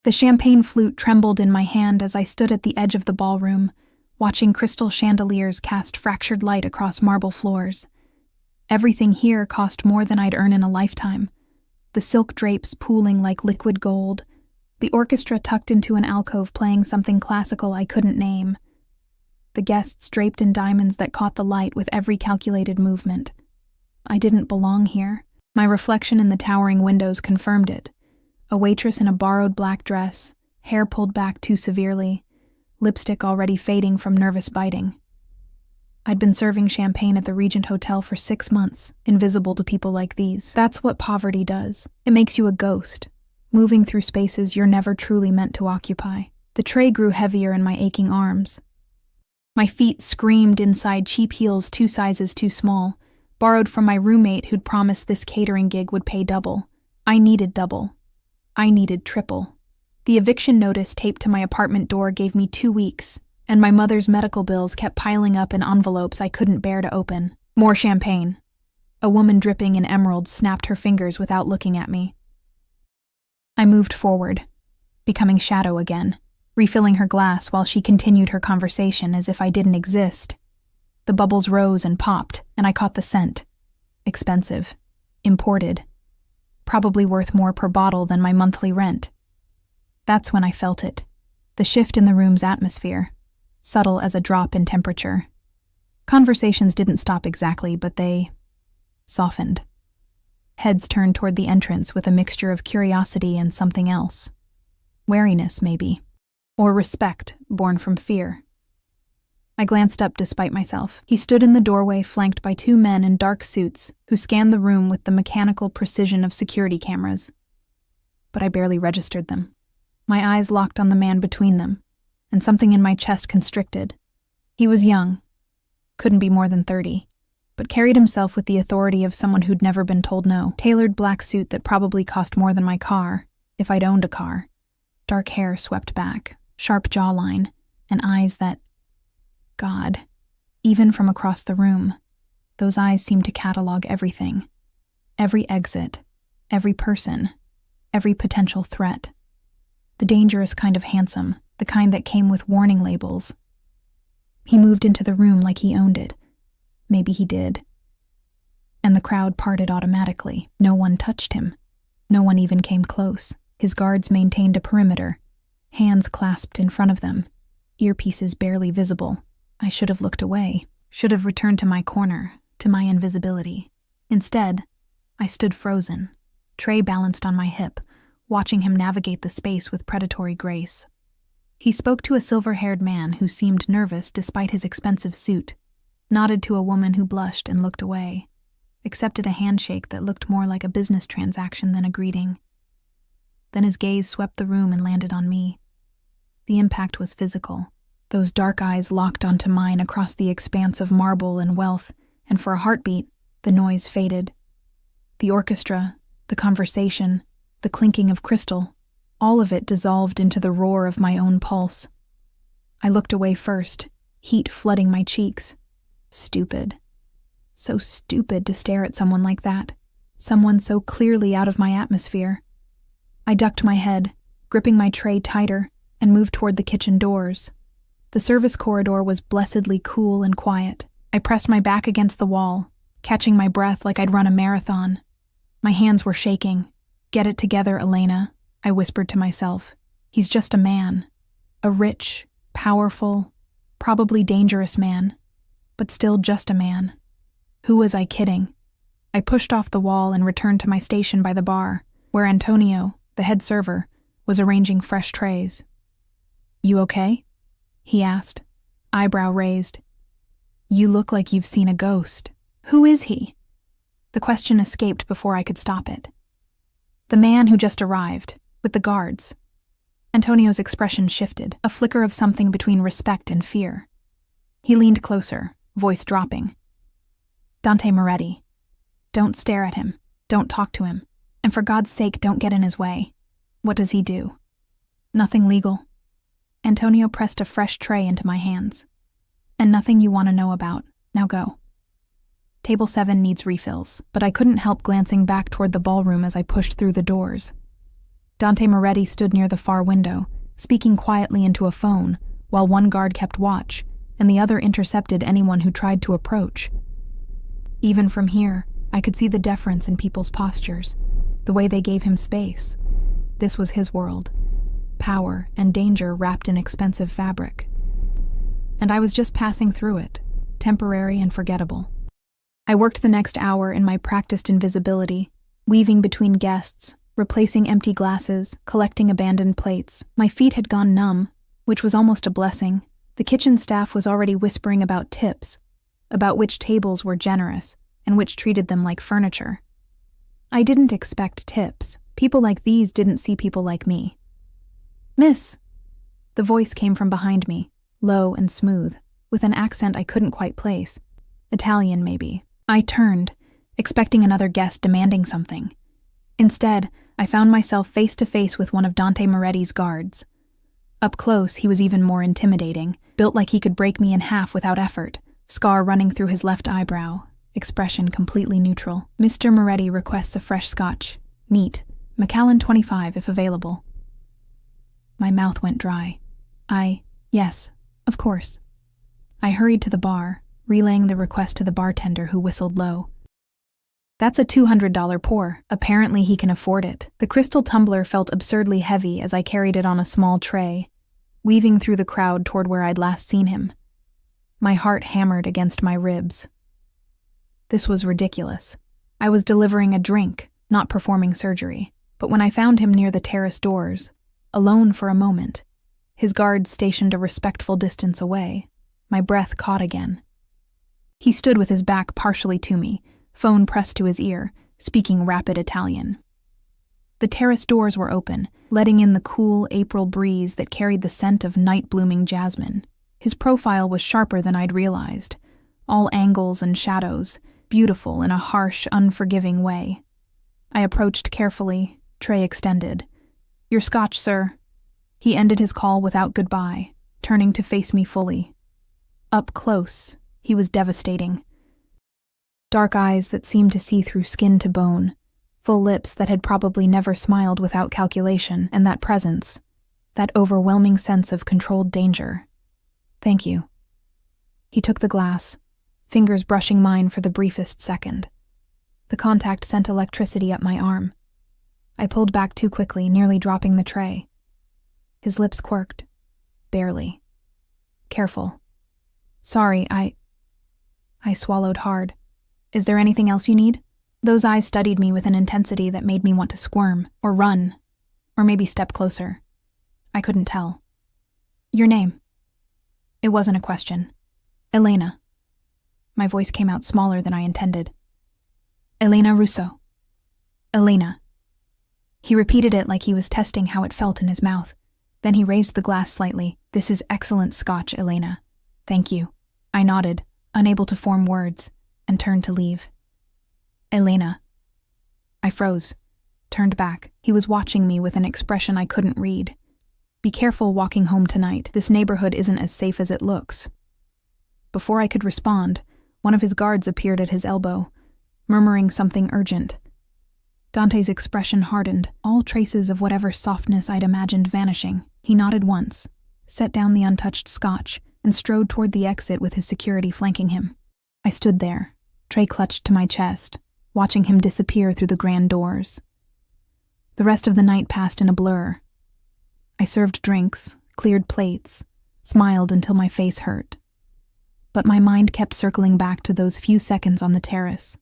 The champagne flute trembled in my hand as I stood at the edge of the ballroom, watching crystal chandeliers cast fractured light across marble floors. Everything here cost more than I'd earn in a lifetime. The silk drapes pooling like liquid gold, the orchestra tucked into an alcove playing something classical I couldn't name, the guests draped in diamonds that caught the light with every calculated movement. I didn't belong here. My reflection in the towering windows confirmed it. A waitress in a borrowed black dress, hair pulled back too severely, lipstick already fading from nervous biting. I'd been serving champagne at the Regent Hotel for 6 months, invisible to people like these. That's what poverty does. It makes you a ghost, moving through spaces you're never truly meant to occupy. The tray grew heavier in my aching arms. My feet screamed inside cheap heels 2 sizes too small, borrowed from my roommate who'd promised this catering gig would pay double. I needed double. I needed triple. The eviction notice taped to my apartment door gave me 2 weeks, and my mother's medical bills kept piling up in envelopes I couldn't bear to open. More champagne. A woman dripping in emeralds snapped her fingers without looking at me. I moved forward, becoming shadow again, refilling her glass while she continued her conversation as if I didn't exist. The bubbles rose and popped, and I caught the scent. Expensive. Imported. Probably worth more per bottle than my monthly rent. That's when I felt it. The shift in the room's atmosphere, subtle as a drop in temperature. Conversations didn't stop exactly, but they softened. Heads turned toward the entrance with a mixture of curiosity and something else. Wariness, maybe. Or respect, born from fear. I glanced up despite myself. He stood in the doorway flanked by 2 men in dark suits who scanned the room with the mechanical precision of security cameras. But I barely registered them. My eyes locked on the man between them, and something in my chest constricted. He was young, couldn't be more than 30, but carried himself with the authority of someone who'd never been told no. Tailored black suit that probably cost more than my car, if I'd owned a car. Dark hair swept back, sharp jawline, and eyes that... God, even from across the room, those eyes seemed to catalog everything. Every exit, every person, every potential threat. The dangerous kind of handsome, the kind that came with warning labels. He moved into the room like he owned it. Maybe he did. And the crowd parted automatically. No one touched him. No one even came close. His guards maintained a perimeter, hands clasped in front of them, earpieces barely visible. I should have looked away, should have returned to my corner, to my invisibility. Instead, I stood frozen, tray balanced on my hip, watching him navigate the space with predatory grace. He spoke to a silver-haired man who seemed nervous despite his expensive suit, nodded to a woman who blushed and looked away, accepted a handshake that looked more like a business transaction than a greeting. Then his gaze swept the room and landed on me. The impact was physical. Those dark eyes locked onto mine across the expanse of marble and wealth, and for a heartbeat, the noise faded. The orchestra, the conversation, the clinking of crystal, all of it dissolved into the roar of my own pulse. I looked away first, heat flooding my cheeks. Stupid. So stupid to stare at someone like that. Someone so clearly out of my atmosphere. I ducked my head, gripping my tray tighter, and moved toward the kitchen doors. The service corridor was blessedly cool and quiet. I pressed my back against the wall, catching my breath like I'd run a marathon. My hands were shaking. "Get it together, Elena," I whispered to myself. He's just a man. A rich, powerful, probably dangerous man, but still just a man. Who was I kidding? I pushed off the wall and returned to my station by the bar, where Antonio, the head server, was arranging fresh trays. "You okay?" he asked, eyebrow raised. "You look like you've seen a ghost. Who is he?" The question escaped before I could stop it. The man who just arrived, with the guards. Antonio's expression shifted, a flicker of something between respect and fear. He leaned closer, voice dropping. "Dante Moretti. Don't stare at him. Don't talk to him. And for God's sake, don't get in his way. What does he do?" "Nothing legal." Antonio pressed a fresh tray into my hands. "And nothing you want to know about. Now go." Table 7 needs refills, but I couldn't help glancing back toward the ballroom as I pushed through the doors. Dante Moretti stood near the far window, speaking quietly into a phone, while one guard kept watch, and the other intercepted anyone who tried to approach. Even from here, I could see the deference in people's postures, the way they gave him space. This was his world. Power and danger wrapped in expensive fabric. And I was just passing through it, temporary and forgettable. I worked the next hour in my practiced invisibility, weaving between guests, replacing empty glasses, collecting abandoned plates. My feet had gone numb, which was almost a blessing. The kitchen staff was already whispering about tips, about which tables were generous and which treated them like furniture. I didn't expect tips. People like these didn't see people like me. "Miss!" The voice came from behind me, low and smooth, with an accent I couldn't quite place. Italian, maybe. I turned, expecting another guest demanding something. Instead, I found myself face to face with one of Dante Moretti's guards. Up close, he was even more intimidating, built like he could break me in half without effort, scar running through his left eyebrow, expression completely neutral. "Mr. Moretti requests a fresh scotch. Neat. Macallan 25 if available." My mouth went dry. Yes, of course. I hurried to the bar, relaying the request to the bartender who whistled low. "That's a $200 pour. Apparently he can afford it." The crystal tumbler felt absurdly heavy as I carried it on a small tray, weaving through the crowd toward where I'd last seen him. My heart hammered against my ribs. This was ridiculous. I was delivering a drink, not performing surgery. But when I found him near the terrace doors, alone for a moment, his guards stationed a respectful distance away, my breath caught again. He stood with his back partially to me, phone pressed to his ear, speaking rapid Italian. The terrace doors were open, letting in the cool April breeze that carried the scent of night-blooming jasmine. His profile was sharper than I'd realized, all angles and shadows, beautiful in a harsh, unforgiving way. I approached carefully, tray extended. "Your scotch, sir." He ended his call without goodbye, turning to face me fully. Up close, he was devastating. Dark eyes that seemed to see through skin to bone, full lips that had probably never smiled without calculation, and that presence, that overwhelming sense of controlled danger. "Thank you." He took the glass, fingers brushing mine for the briefest second. The contact sent electricity up my arm. I pulled back too quickly, nearly dropping the tray. His lips quirked. Barely. "Careful." "Sorry, I swallowed hard. "Is there anything else you need?" Those eyes studied me with an intensity that made me want to squirm, or run, or maybe step closer. I couldn't tell. "Your name?" It wasn't a question. "Elena." My voice came out smaller than I intended. "Elena Russo." "Elena." He repeated it like he was testing how it felt in his mouth. Then he raised the glass slightly. "This is excellent scotch, Elena. Thank you." I nodded, unable to form words, and turned to leave. "Elena." I froze, turned back. He was watching me with an expression I couldn't read. "Be careful walking home tonight. This neighborhood isn't as safe as it looks." Before I could respond, one of his guards appeared at his elbow, murmuring something urgent. Dante's expression hardened, all traces of whatever softness I'd imagined vanishing. He nodded once, set down the untouched scotch, and strode toward the exit with his security flanking him. I stood there, tray clutched to my chest, watching him disappear through the grand doors. The rest of the night passed in a blur. I served drinks, cleared plates, smiled until my face hurt. But my mind kept circling back to those few seconds on the terrace.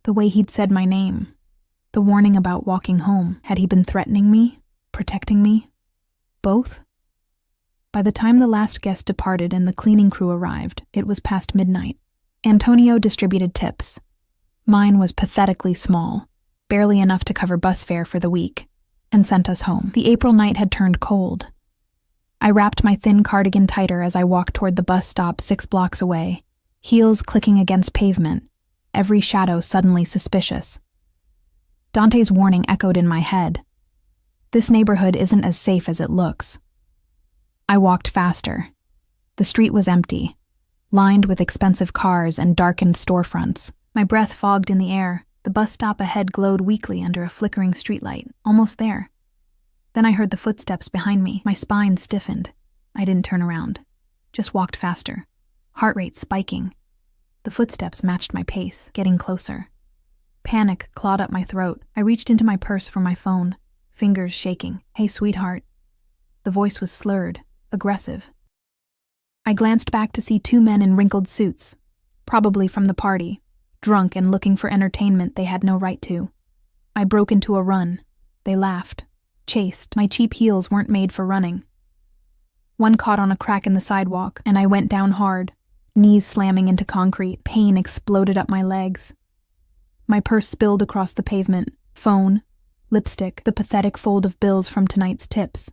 The way he'd said my name, the warning about walking home. Had he been threatening me? Protecting me? Both? By the time the last guest departed and the cleaning crew arrived, it was past midnight. Antonio distributed tips. Mine was pathetically small, barely enough to cover bus fare for the week, and sent us home. The April night had turned cold. I wrapped my thin cardigan tighter as I walked toward the bus stop 6 blocks away, heels clicking against pavement, every shadow suddenly suspicious. Dante's warning echoed in my head. This neighborhood isn't as safe as it looks. I walked faster. The street was empty, lined with expensive cars and darkened storefronts. My breath fogged in the air. The bus stop ahead glowed weakly under a flickering streetlight. Almost there. Then I heard the footsteps behind me. My spine stiffened. I didn't turn around, just walked faster, heart rate spiking. The footsteps matched my pace, getting closer. Panic clawed up my throat. I reached into my purse for my phone, fingers shaking. "Hey, sweetheart." The voice was slurred, aggressive. I glanced back to see two men in wrinkled suits, probably from the party, drunk and looking for entertainment they had no right to. I broke into a run. They laughed, chased. My cheap heels weren't made for running. One caught on a crack in the sidewalk, and I went down hard, knees slamming into concrete. Pain exploded up my legs. My purse spilled across the pavement. Phone, lipstick, the pathetic fold of bills from tonight's tips.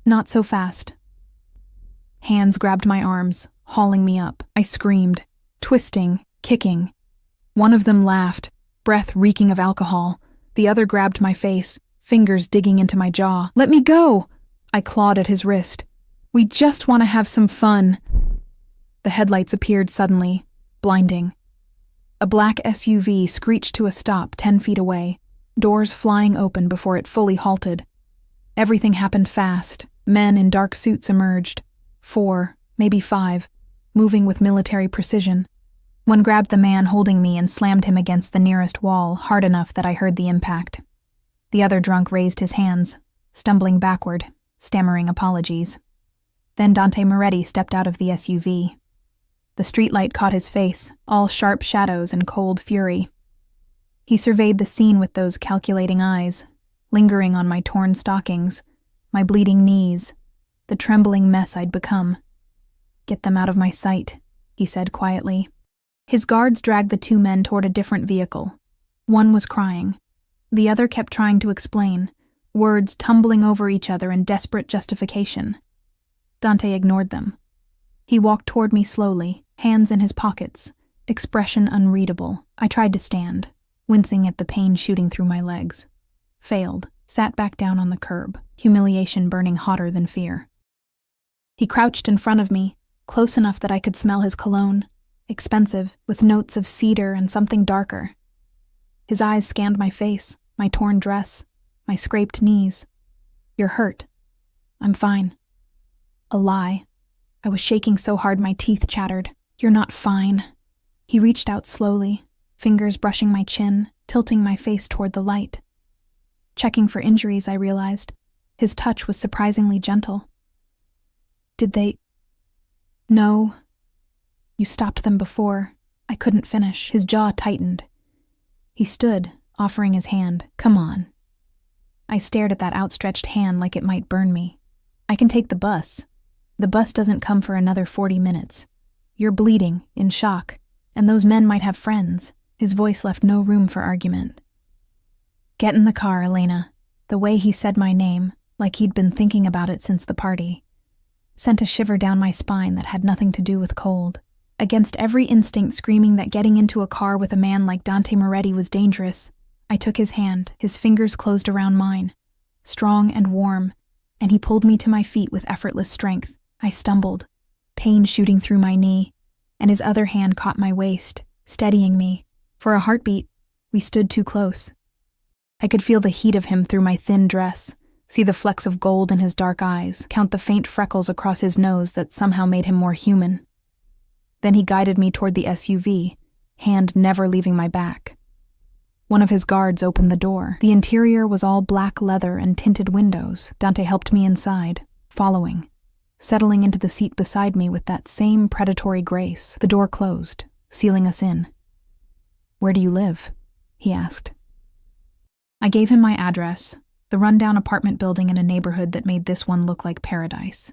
Not so fast. Hands grabbed my arms, hauling me up. I screamed, twisting, kicking. One of them laughed, breath reeking of alcohol. The other grabbed my face, fingers digging into my jaw. "Let me go!" I clawed at his wrist. "We just want to have some fun." The headlights appeared suddenly, blinding. A black SUV screeched to a stop 10 feet away, doors flying open before it fully halted. Everything happened fast. Men in dark suits emerged. 4, maybe 5, moving with military precision. One grabbed the man holding me and slammed him against the nearest wall, hard enough that I heard the impact. The other drunk raised his hands, stumbling backward, stammering apologies. Then Dante Moretti stepped out of the SUV. The streetlight caught his face, all sharp shadows and cold fury. He surveyed the scene with those calculating eyes, lingering on my torn stockings, my bleeding knees, the trembling mess I'd become. "Get them out of my sight," he said quietly. His guards dragged the two men toward a different vehicle. One was crying. The other kept trying to explain, words tumbling over each other in desperate justification. Dante ignored them. He walked toward me slowly, hands in his pockets, expression unreadable. I tried to stand, wincing at the pain shooting through my legs. Failed, sat back down on the curb, humiliation burning hotter than fear. He crouched in front of me, close enough that I could smell his cologne, expensive, with notes of cedar and something darker. His eyes scanned my face, my torn dress, my scraped knees. "You're hurt." "I'm fine." A lie. I was shaking so hard my teeth chattered. "You're not fine." He reached out slowly, fingers brushing my chin, tilting my face toward the light. Checking for injuries, I realized. His touch was surprisingly gentle. "Did they—" "No. You stopped them before." I couldn't finish. His jaw tightened. He stood, offering his hand. "Come on." I stared at that outstretched hand like it might burn me. "I can take the bus. The bus doesn't come for another 40 minutes. You're bleeding, in shock, and those men might have friends." His voice left no room for argument. "Get in the car, Elena." The way he said my name, like he'd been thinking about it since the party, sent a shiver down my spine that had nothing to do with cold. Against every instinct screaming that getting into a car with a man like Dante Moretti was dangerous, I took his hand. His fingers closed around mine, strong and warm, and he pulled me to my feet with effortless strength. I stumbled, pain shooting through my knee, and his other hand caught my waist, steadying me. For a heartbeat, we stood too close. I could feel the heat of him through my thin dress, see the flecks of gold in his dark eyes, count the faint freckles across his nose that somehow made him more human. Then he guided me toward the SUV, hand never leaving my back. One of his guards opened the door. The interior was all black leather and tinted windows. Dante helped me inside, following, settling into the seat beside me with that same predatory grace. The door closed, sealing us in. "Where do you live?" he asked. I gave him my address, the rundown apartment building in a neighborhood that made this one look like paradise.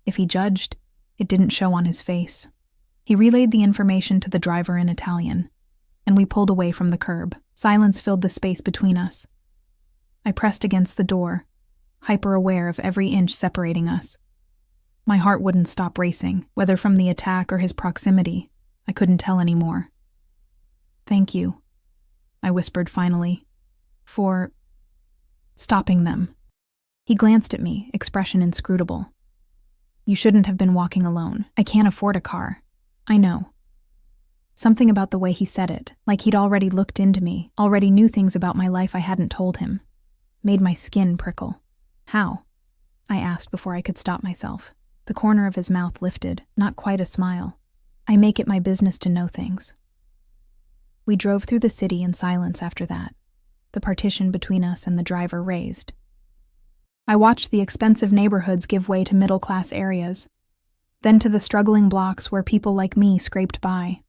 If he judged, it didn't show on his face. He relayed the information to the driver in Italian, and we pulled away from the curb. Silence filled the space between us. I pressed against the door, hyper-aware of every inch separating us. My heart wouldn't stop racing, whether from the attack or his proximity. I couldn't tell anymore. "Thank you," I whispered finally, "for stopping them." He glanced at me, expression inscrutable. "You shouldn't have been walking alone. I can't afford a car." "I know." Something about the way he said it, like he'd already looked into me, already knew things about my life I hadn't told him, made my skin prickle. How? I asked before I could stop myself. The corner of his mouth lifted, not quite a smile. I make it my business to know things. We drove through the city in silence after that, the partition between us and the driver raised. I watched the expensive neighborhoods give way to middle-class areas, then to the struggling blocks where people like me scraped by.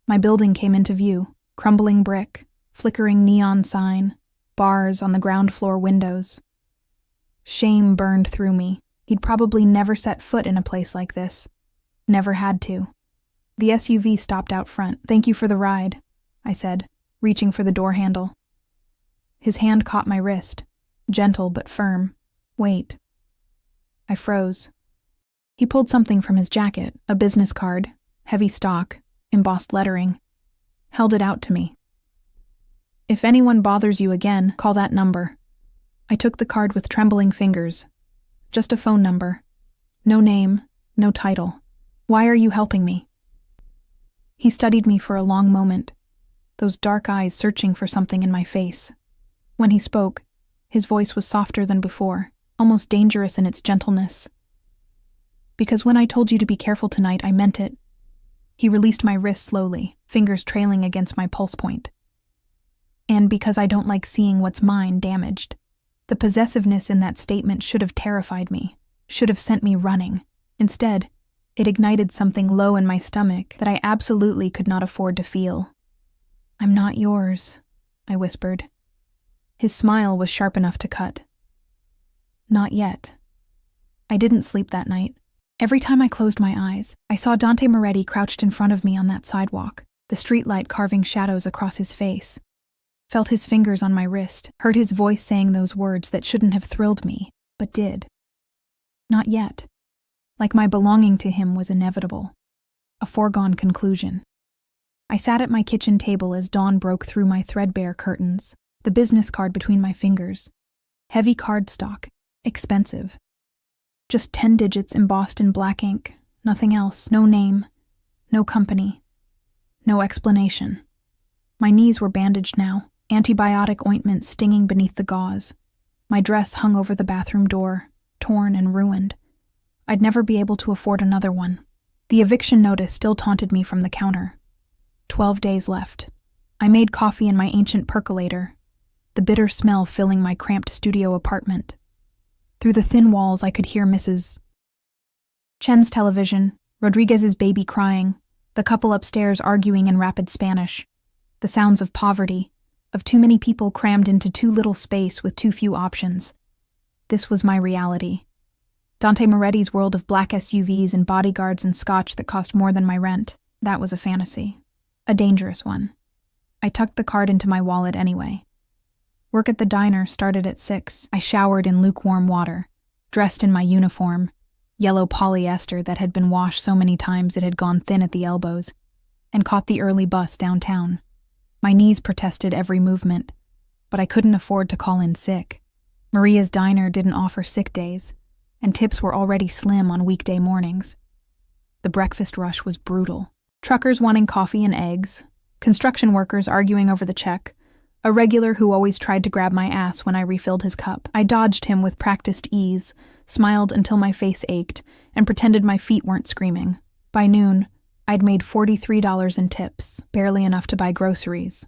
My building came into view, crumbling brick, flickering neon sign, bars on the ground floor windows. Shame burned through me. He'd probably never set foot in a place like this. Never had to. The SUV stopped out front. "Thank you for the ride," I said, reaching for the door handle. His hand caught my wrist, gentle but firm. "Wait." I froze. He pulled something from his jacket, a business card, heavy stock, embossed lettering, held it out to me. "If anyone bothers you again, call that number." I took the card with trembling fingers. Just a phone number. No name, no title. "Why are you helping me?" He studied me for a long moment, those dark eyes searching for something in my face. When he spoke, his voice was softer than before, almost dangerous in its gentleness. "Because when I told you to be careful tonight, I meant it." He released my wrist slowly, fingers trailing against my pulse point. "And because I don't like seeing what's mine damaged." The possessiveness in that statement should have terrified me, should have sent me running. Instead, it ignited something low in my stomach that I absolutely could not afford to feel. "I'm not yours," I whispered. His smile was sharp enough to cut. "Not yet." I didn't sleep that night. Every time I closed my eyes, I saw Dante Moretti crouched in front of me on that sidewalk, the streetlight carving shadows across his face. Felt his fingers on my wrist, heard his voice saying those words that shouldn't have thrilled me, but did. Not yet. Like my belonging to him was inevitable. A foregone conclusion. I sat at my kitchen table as dawn broke through my threadbare curtains, the business card between my fingers. Heavy cardstock, expensive. Just 10 digits embossed in black ink, nothing else, no name, no company, no explanation. My knees were bandaged now, antibiotic ointment stinging beneath the gauze. My dress hung over the bathroom door, torn and ruined. I'd never be able to afford another one. The eviction notice still taunted me from the counter. 12 days left. I made coffee in my ancient percolator, the bitter smell filling my cramped studio apartment. Through the thin walls, I could hear Mrs. Chen's television, Rodriguez's baby crying, the couple upstairs arguing in rapid Spanish, the sounds of poverty, of too many people crammed into too little space with too few options. This was my reality. Dante Moretti's world of black SUVs and bodyguards and scotch that cost more than my rent, that was a fantasy. A dangerous one. I tucked the card into my wallet anyway. Work at the diner started at 6. I showered in lukewarm water, dressed in my uniform, yellow polyester that had been washed so many times it had gone thin at the elbows, and caught the early bus downtown. My knees protested every movement, but I couldn't afford to call in sick. Maria's diner didn't offer sick days, and tips were already slim on weekday mornings. The breakfast rush was brutal. Truckers wanting coffee and eggs, construction workers arguing over the check, a regular who always tried to grab my ass when I refilled his cup. I dodged him with practiced ease, smiled until my face ached, and pretended my feet weren't screaming. By noon, I'd made $43 in tips, barely enough to buy groceries.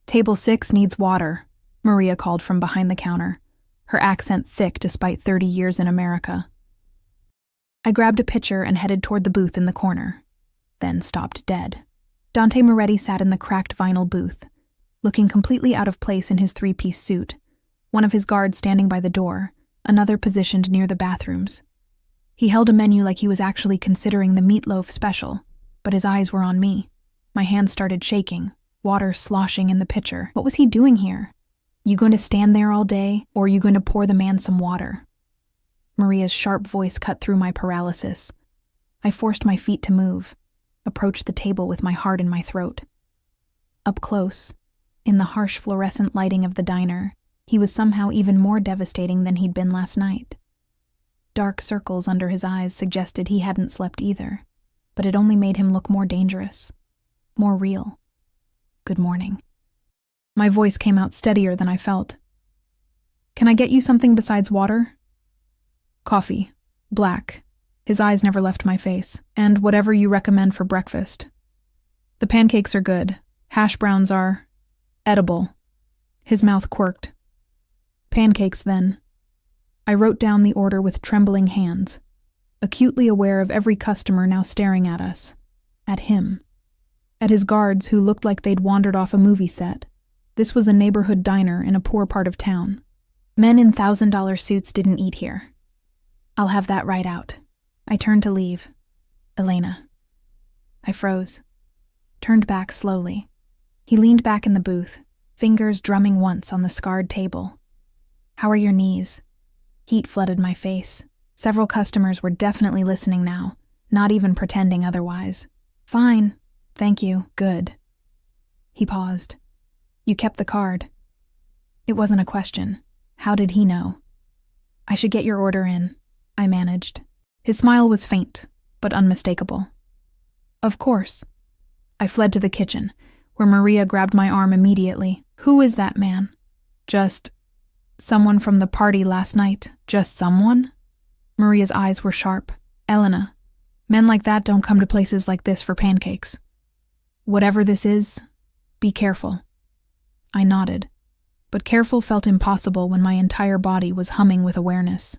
"Table 6 needs water," Maria called from behind the counter, her accent thick despite 30 years in America. I grabbed a pitcher and headed toward the booth in the corner, then stopped dead. Dante Moretti sat in the cracked vinyl booth, looking completely out of place in his 3-piece suit, one of his guards standing by the door, another positioned near the bathrooms. He held a menu like he was actually considering the meatloaf special, but his eyes were on me. My hands started shaking, water sloshing in the pitcher. What was he doing here? You going to stand there all day, or are you going to pour the man some water? Maria's sharp voice cut through my paralysis. I forced my feet to move, approached the table with my heart in my throat. Up close, in the harsh fluorescent lighting of the diner, he was somehow even more devastating than he'd been last night. Dark circles under his eyes suggested he hadn't slept either, but it only made him look more dangerous, more real. "Good morning." My voice came out steadier than I felt. Can I get you something besides water? Coffee. Black. His eyes never left my face. And whatever you recommend for breakfast. The pancakes are good. Hash browns are edible. His mouth quirked. Pancakes, then. I wrote down the order with trembling hands, acutely aware of every customer now staring at us. At him. At his guards who looked like they'd wandered off a movie set. This was a neighborhood diner in a poor part of town. Men in $1,000 suits didn't eat here. I'll have that right out. I turned to leave. Elena. I froze. Turned back slowly. He leaned back in the booth, fingers drumming once on the scarred table. How are your knees? Heat flooded my face. Several customers were definitely listening now, not even pretending otherwise. Fine. Thank you. Good. He paused. You kept the card. It wasn't a question. How did he know? I should get your order in, I managed. His smile was faint, but unmistakable. Of course. I fled to the kitchen, where Maria grabbed my arm immediately. Who is that man? Just someone from the party last night. Just someone? Maria's eyes were sharp. Elena, men like that don't come to places like this for pancakes. Whatever this is, be careful. I nodded, but careful felt impossible when my entire body was humming with awareness.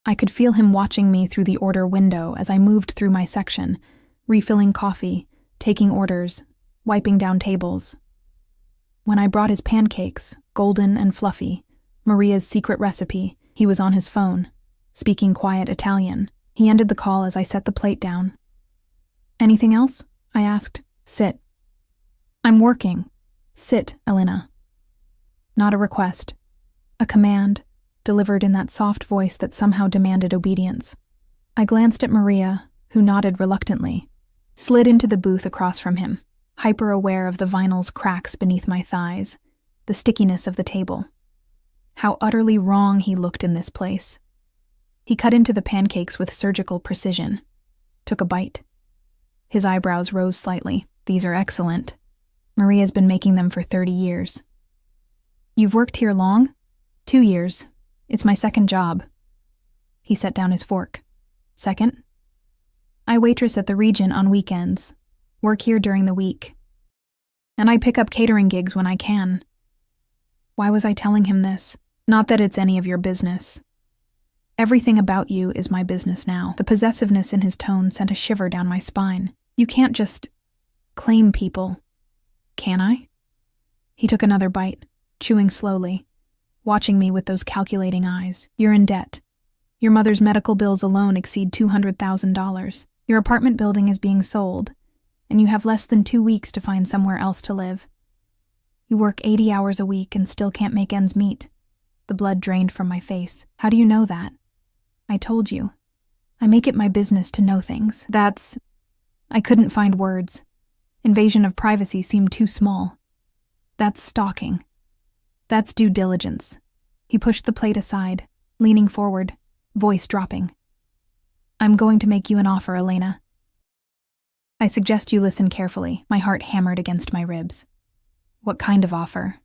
I could feel him watching me through the order window as I moved through my section, refilling coffee, taking orders, wiping down tables. When I brought his pancakes, golden and fluffy, Maria's secret recipe, he was on his phone, speaking quiet Italian. He ended the call as I set the plate down. Anything else? I asked. Sit. I'm working. Sit, Elena. Not a request. A command, delivered in that soft voice that somehow demanded obedience. I glanced at Maria, who nodded reluctantly, slid into the booth across from him, hyper-aware of the vinyl's cracks beneath my thighs, the stickiness of the table. How utterly wrong he looked in this place. He cut into the pancakes with surgical precision, took a bite. His eyebrows rose slightly. These are excellent. Maria's been making them for 30 years. You've worked here long? 2 years. It's my second job. He set down his fork. Second? I waitress at the Regent on weekends, work here during the week. And I pick up catering gigs when I can. Why was I telling him this? Not that it's any of your business. Everything about you is my business now. The possessiveness in his tone sent a shiver down my spine. You can't just claim people. Can I? He took another bite, chewing slowly, watching me with those calculating eyes. You're in debt. Your mother's medical bills alone exceed $200,000. Your apartment building is being sold, and you have less than 2 weeks to find somewhere else to live. You work 80 hours a week and still can't make ends meet. The blood drained from my face. How do you know that? I told you. I make it my business to know things. I couldn't find words. Invasion of privacy seemed too small. That's stalking. That's due diligence. He pushed the plate aside, leaning forward, voice dropping. I'm going to make you an offer, Elena. I suggest you listen carefully. My heart hammered against my ribs. What kind of offer?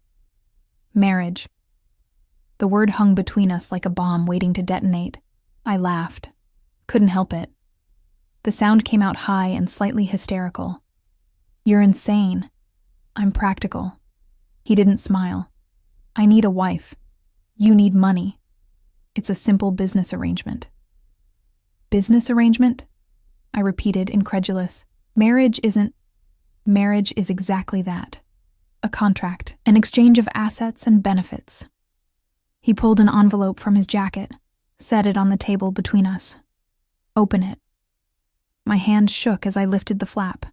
Marriage. The word hung between us like a bomb waiting to detonate. I laughed. Couldn't help it. The sound came out high and slightly hysterical. You're insane. I'm practical. He didn't smile. I need a wife. You need money. It's a simple business arrangement. Business arrangement? I repeated, incredulous. Marriage is exactly that. A contract, an exchange of assets and benefits. He pulled an envelope from his jacket, set it on the table between us. Open it. My hand shook as I lifted the flap.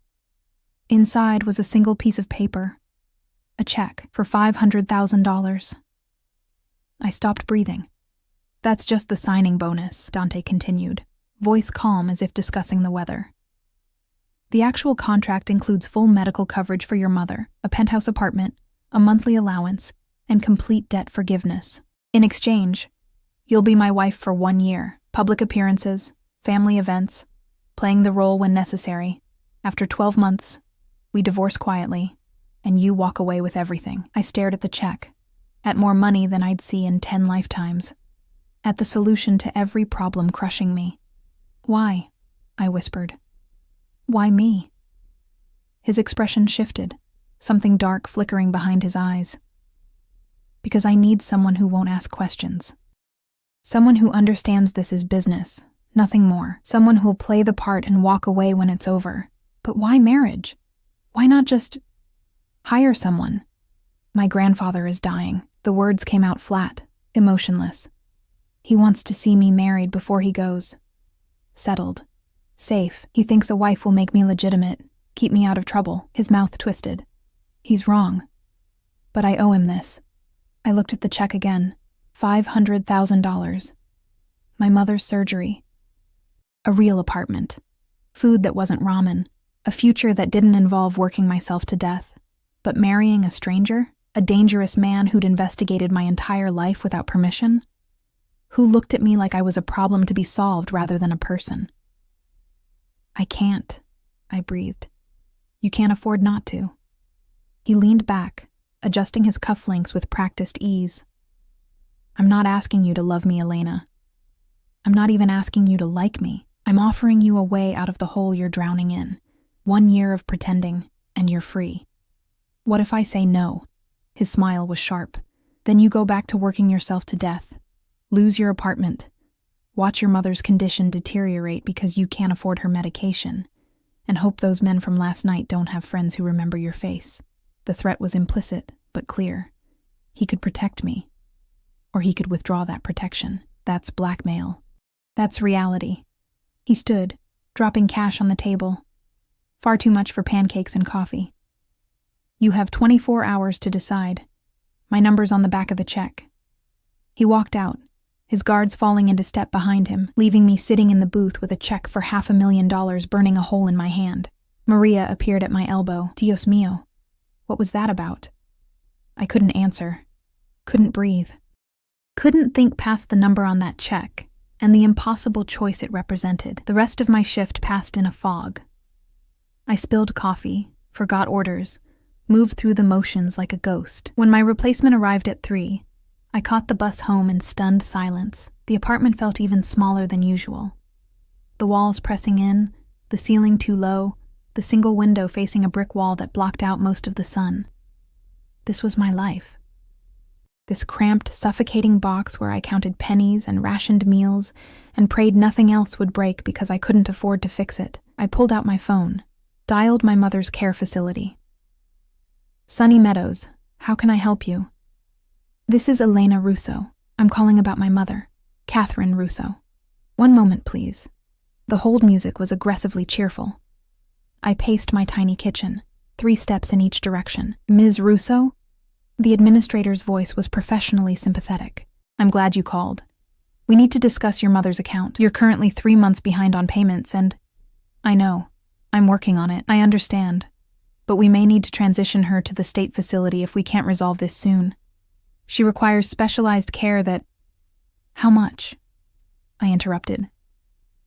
Inside was a single piece of paper. A check for $500,000. I stopped breathing. That's just the signing bonus, Dante continued, voice calm as if discussing the weather. The actual contract includes full medical coverage for your mother, a penthouse apartment, a monthly allowance, and complete debt forgiveness. In exchange, you'll be my wife for 1 year, public appearances, family events, playing the role when necessary. After 12 months, we divorce quietly, and you walk away with everything. I stared at the check. at more money than I'd see in 10 lifetimes, at the solution to every problem crushing me. "Why?" I whispered. "Why me?" His expression shifted, something dark flickering behind his eyes. "Because I need someone who won't ask questions. Someone who understands this is business, nothing more. Someone who'll play the part and walk away when it's over. But why marriage? Why not just hire someone?" "My grandfather is dying." The words came out flat, emotionless. "He wants to see me married before he goes. Settled. Safe. He thinks a wife will make me legitimate, keep me out of trouble." His mouth twisted. "He's wrong. But I owe him this." I looked at the check again. $500,000. My mother's surgery. A real apartment. Food that wasn't ramen. A future that didn't involve working myself to death. But marrying a stranger? A dangerous man who'd investigated my entire life without permission? Who looked at me like I was a problem to be solved rather than a person. "I can't," I breathed. "You can't afford not to." He leaned back, adjusting his cufflinks with practiced ease. "I'm not asking you to love me, Elena. I'm not even asking you to like me. I'm offering you a way out of the hole you're drowning in. 1 year of pretending, and you're free. What if I say no?" His smile was sharp. "Then you go back to working yourself to death. Lose your apartment. Watch your mother's condition deteriorate because you can't afford her medication. And hope those men from last night don't have friends who remember your face." The threat was implicit, but clear. He could protect me. Or he could withdraw that protection. That's blackmail. That's reality. He stood, dropping cash on the table. Far too much for pancakes and coffee. "You have 24 hours to decide. My number's on the back of the check." He walked out, his guards falling into step behind him, leaving me sitting in the booth with a check for $500,000 burning a hole in my hand. Maria appeared at my elbow. Dios mío. What was that about? I couldn't answer. Couldn't breathe. Couldn't think past the number on that check and the impossible choice it represented. The rest of my shift passed in a fog. I spilled coffee, forgot orders, moved through the motions like a ghost. When my replacement arrived at 3, I caught the bus home in stunned silence. The apartment felt even smaller than usual. The walls pressing in, the ceiling too low, the single window facing a brick wall that blocked out most of the sun. This was my life. This cramped, suffocating box where I counted pennies and rationed meals and prayed nothing else would break because I couldn't afford to fix it. I pulled out my phone, dialed my mother's care facility. "Sunny Meadows, how can I help you?" "This is Elena Russo. I'm calling about my mother, Catherine Russo." "1 moment, please." The hold music was aggressively cheerful. I paced my tiny kitchen, 3 steps in each direction. "Ms. Russo?" The administrator's voice was professionally sympathetic. "I'm glad you called. We need to discuss your mother's account. You're currently 3 months behind on payments and—" "I know. I'm working on it. I understand. But we may need to transition her to the state facility if we can't resolve this soon. She requires specialized care that—" "How much?" I interrupted.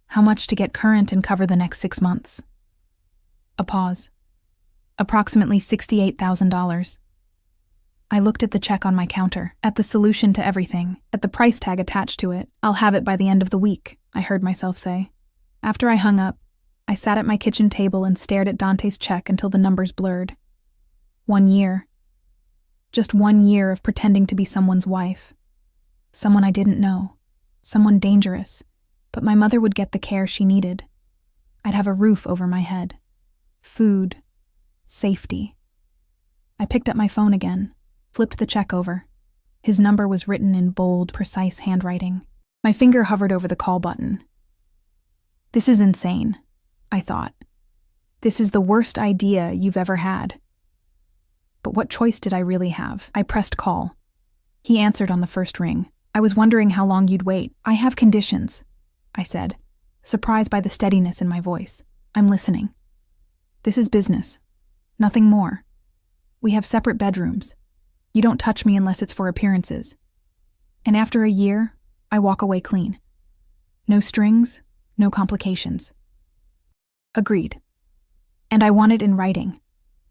"How much to get current and cover the next 6 months?" A pause. "Approximately $68,000. I looked at the check on my counter, at the solution to everything, at the price tag attached to it. "I'll have it by the end of the week," I heard myself say. After I hung up, I sat at my kitchen table and stared at Dante's check until the numbers blurred. 1 year. Just 1 year of pretending to be someone's wife. Someone I didn't know. Someone dangerous. But my mother would get the care she needed. I'd have a roof over my head. Food. Safety. I picked up my phone again, flipped the check over. His number was written in bold, precise handwriting. My finger hovered over the call button. This is insane, I thought. This is the worst idea you've ever had. But what choice did I really have? I pressed call. He answered on the first ring. "I was wondering how long you'd wait." "I have conditions," I said, surprised by the steadiness in my voice. "I'm listening. This is business. Nothing more. We have separate bedrooms. You don't touch me unless it's for appearances. And after a year, I walk away clean. No strings, no complications." Agreed. And I want it in writing.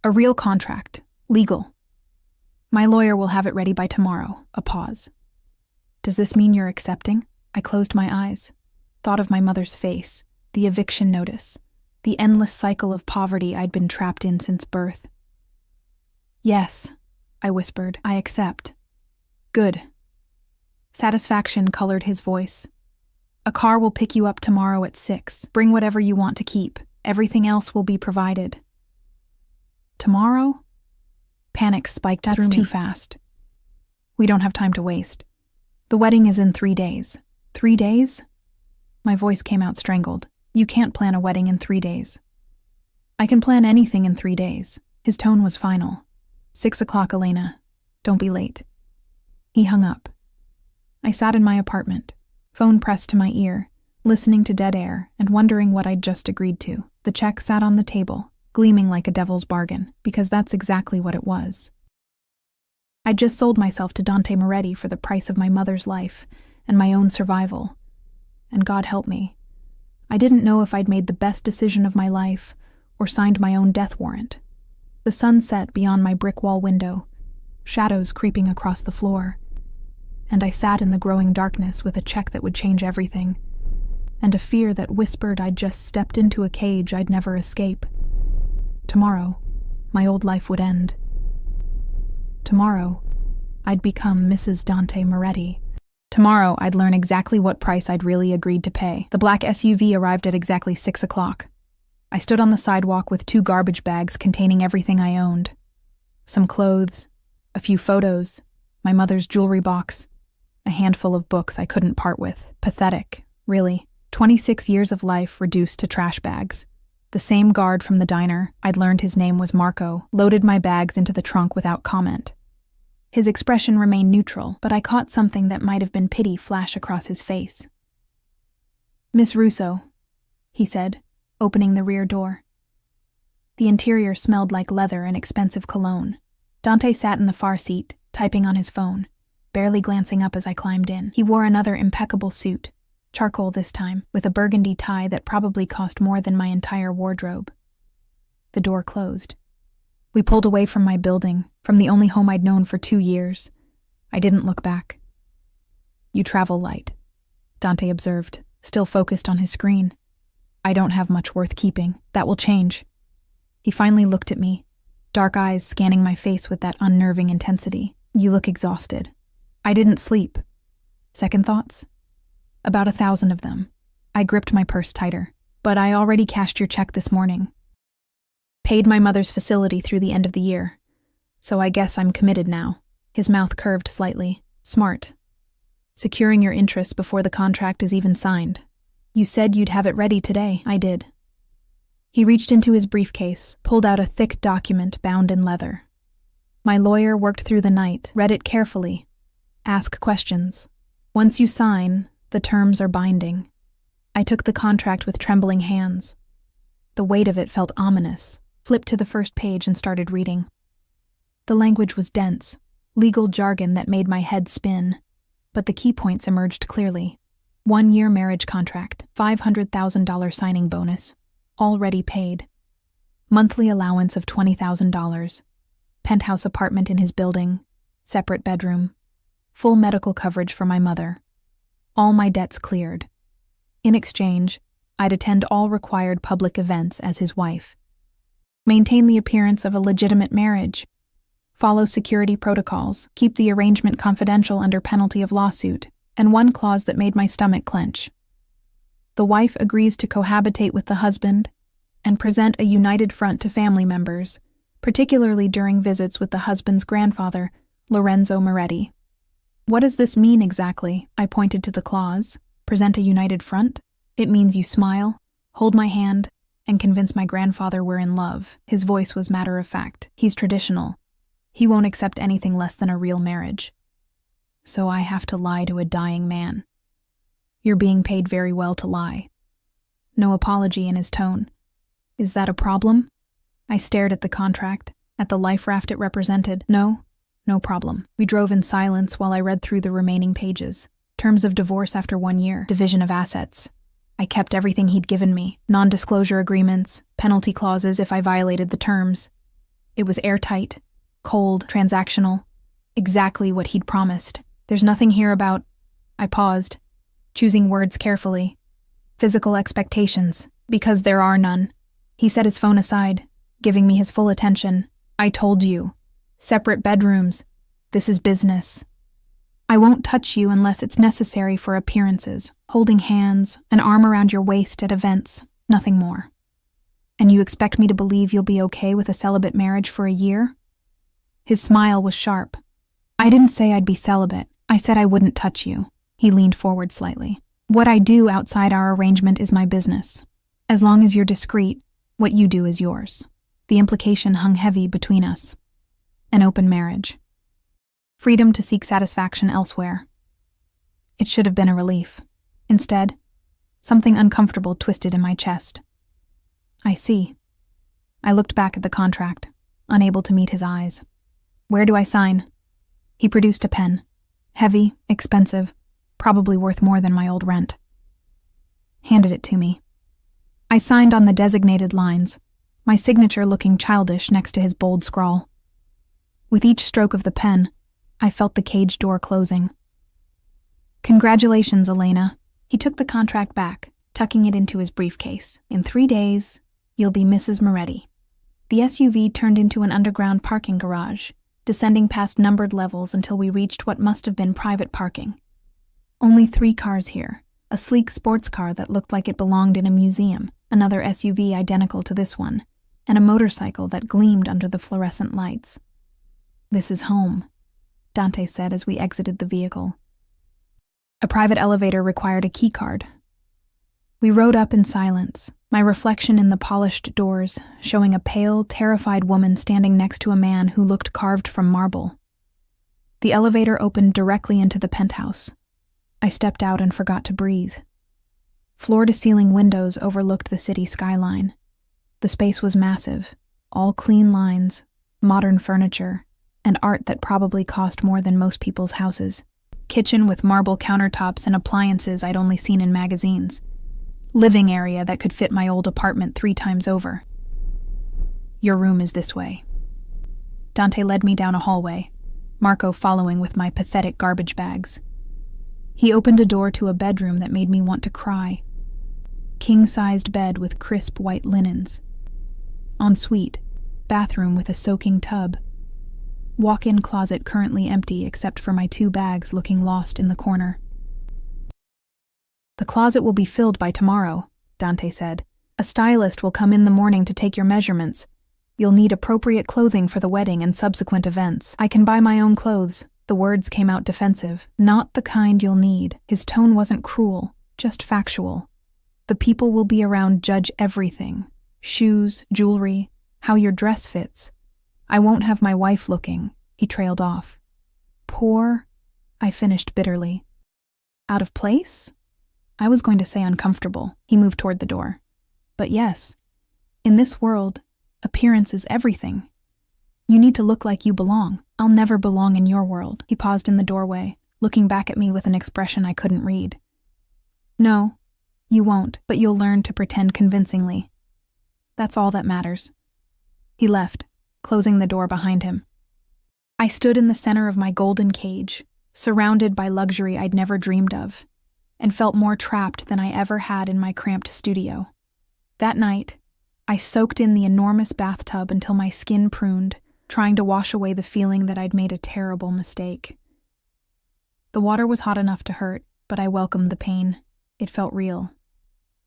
A real contract. Legal. My lawyer will have it ready by tomorrow. A pause. Does this mean you're accepting? I closed my eyes, thought of my mother's face, the eviction notice, the endless cycle of poverty I'd been trapped in since birth. Yes, I whispered, I accept. Good. Satisfaction colored his voice. A car will pick you up tomorrow at 6. Bring whatever you want to keep. Everything else will be provided. Tomorrow? Panic spiked through me. That's too fast. We don't have time to waste. The wedding is in 3 days. 3 days? My voice came out strangled. You can't plan a wedding in 3 days. I can plan anything in 3 days. His tone was final. 6 o'clock, Elena. Don't be late. He hung up. I sat in my apartment, phone pressed to my ear, listening to dead air and wondering what I'd just agreed to. The check sat on the table, gleaming like a devil's bargain, because that's exactly what it was. I'd just sold myself to Dante Moretti for the price of my mother's life and my own survival. And God help me, I didn't know if I'd made the best decision of my life or signed my own death warrant. The sun set beyond my brick wall window, shadows creeping across the floor, and I sat in the growing darkness with a check that would change everything, and a fear that whispered I'd just stepped into a cage I'd never escape. Tomorrow, my old life would end. Tomorrow, I'd become Mrs. Dante Moretti. Tomorrow, I'd learn exactly what price I'd really agreed to pay. The black SUV arrived at exactly 6 o'clock. I stood on the sidewalk with 2 garbage bags containing everything I owned. Some clothes, a few photos, my mother's jewelry box, a handful of books I couldn't part with. Pathetic, really. 26 years of life reduced to trash bags. The same guard from the diner, I'd learned his name was Marco, loaded my bags into the trunk without comment. His expression remained neutral, but I caught something that might have been pity flash across his face. Miss Russo, he said, opening the rear door. The interior smelled like leather and expensive cologne. Dante sat in the far seat, typing on his phone, barely glancing up as I climbed in. He wore another impeccable suit, charcoal this time, with a burgundy tie that probably cost more than my entire wardrobe. The door closed. We pulled away from my building, from the only home I'd known for 2 years. I didn't look back. You travel light, Dante observed, still focused on his screen. I don't have much worth keeping. That will change. He finally looked at me, dark eyes scanning my face with that unnerving intensity. You look exhausted. I didn't sleep. Second thoughts? About 1,000 of them. I gripped my purse tighter. But I already cashed your check this morning. Paid my mother's facility through the end of the year. So I guess I'm committed now. His mouth curved slightly. Smart. Securing your interest before the contract is even signed. You said you'd have it ready today. I did. He reached into his briefcase, pulled out a thick document bound in leather. My lawyer worked through the night, read it carefully. Ask questions. Once you sign, the terms are binding. I took the contract with trembling hands. The weight of it felt ominous. Flipped to the first page and started reading. The language was dense, legal jargon that made my head spin, but the key points emerged clearly. 1-year marriage contract, $500,000 signing bonus, already paid. Monthly allowance of $20,000. Penthouse apartment in his building, separate bedroom. Full medical coverage for my mother. All my debts cleared. In exchange, I'd attend all required public events as his wife. Maintain the appearance of a legitimate marriage. Follow security protocols. Keep the arrangement confidential under penalty of lawsuit. And one clause that made my stomach clench. The wife agrees to cohabitate with the husband and present a united front to family members, particularly during visits with the husband's grandfather, Lorenzo Moretti. What does this mean exactly? I pointed to the clause. Present a united front? It means you smile, hold my hand, and convince my grandfather we're in love. His voice was matter of fact. He's traditional. He won't accept anything less than a real marriage. So I have to lie to a dying man. You're being paid very well to lie. No apology in his tone. Is that a problem? I stared at the contract, at the life raft it represented. No problem. We drove in silence while I read through the remaining pages. Terms of divorce after 1 year, division of assets. I kept everything he'd given me, non-disclosure agreements, penalty clauses if I violated the terms. It was airtight, cold, transactional. Exactly what he'd promised. There's nothing here about... I paused, choosing words carefully. Physical expectations, because there are none. He set his phone aside, giving me his full attention. I told you. Separate bedrooms. This is business. I won't touch you unless it's necessary for appearances, holding hands, an arm around your waist at events, nothing more. And you expect me to believe you'll be okay with a celibate marriage for a year? His smile was sharp. I didn't say I'd be celibate. I said I wouldn't touch you. He leaned forward slightly. What I do outside our arrangement is my business. As long as you're discreet, what you do is yours. The implication hung heavy between us. An open marriage. Freedom to seek satisfaction elsewhere. It should have been a relief. Instead, something uncomfortable twisted in my chest. I see. I looked back at the contract, unable to meet his eyes. Where do I sign? He produced a pen. Heavy, expensive, probably worth more than my old rent. Handed it to me. I signed on the designated lines, my signature looking childish next to his bold scrawl. With each stroke of the pen, I felt the cage door closing. Congratulations, Elena. He took the contract back, tucking it into his briefcase. In 3 days, you'll be Mrs. Moretti. The SUV turned into an underground parking garage, descending past numbered levels until we reached what must have been private parking. Only 3 cars here, a sleek sports car that looked like it belonged in a museum, another SUV identical to this one, and a motorcycle that gleamed under the fluorescent lights. This is home, Dante said as we exited the vehicle. A private elevator required a key card. We rode up in silence, my reflection in the polished doors, showing a pale, terrified woman standing next to a man who looked carved from marble. The elevator opened directly into the penthouse. I stepped out and forgot to breathe. Floor-to-ceiling windows overlooked the city skyline. The space was massive, all clean lines, modern furniture, and art that probably cost more than most people's houses. Kitchen with marble countertops and appliances I'd only seen in magazines. Living area that could fit my old apartment 3 times over. Your room is this way. Dante led me down a hallway, Marco following with my pathetic garbage bags. He opened a door to a bedroom that made me want to cry. King-sized bed with crisp white linens. Ensuite, bathroom with a soaking tub. Walk-in closet currently empty except for my 2 bags looking lost in the corner. The closet will be filled by tomorrow, Dante said. A stylist will come in the morning to take your measurements. You'll need appropriate clothing for the wedding and subsequent events. I can buy my own clothes. The words came out defensive. Not the kind you'll need. His tone wasn't cruel, just factual. The people will be around judge everything. Shoes, jewelry, how your dress fits. I won't have my wife looking, he trailed off. Poor, I finished bitterly. Out of place? I was going to say uncomfortable. He moved toward the door. But yes, in this world, appearance is everything. You need to look like you belong. I'll never belong in your world. He paused in the doorway, looking back at me with an expression I couldn't read. No, you won't, but you'll learn to pretend convincingly. That's all that matters. He left, closing the door behind him. I stood in the center of my golden cage, surrounded by luxury I'd never dreamed of, and felt more trapped than I ever had in my cramped studio. That night, I soaked in the enormous bathtub until my skin pruned, trying to wash away the feeling that I'd made a terrible mistake. The water was hot enough to hurt, but I welcomed the pain. It felt real.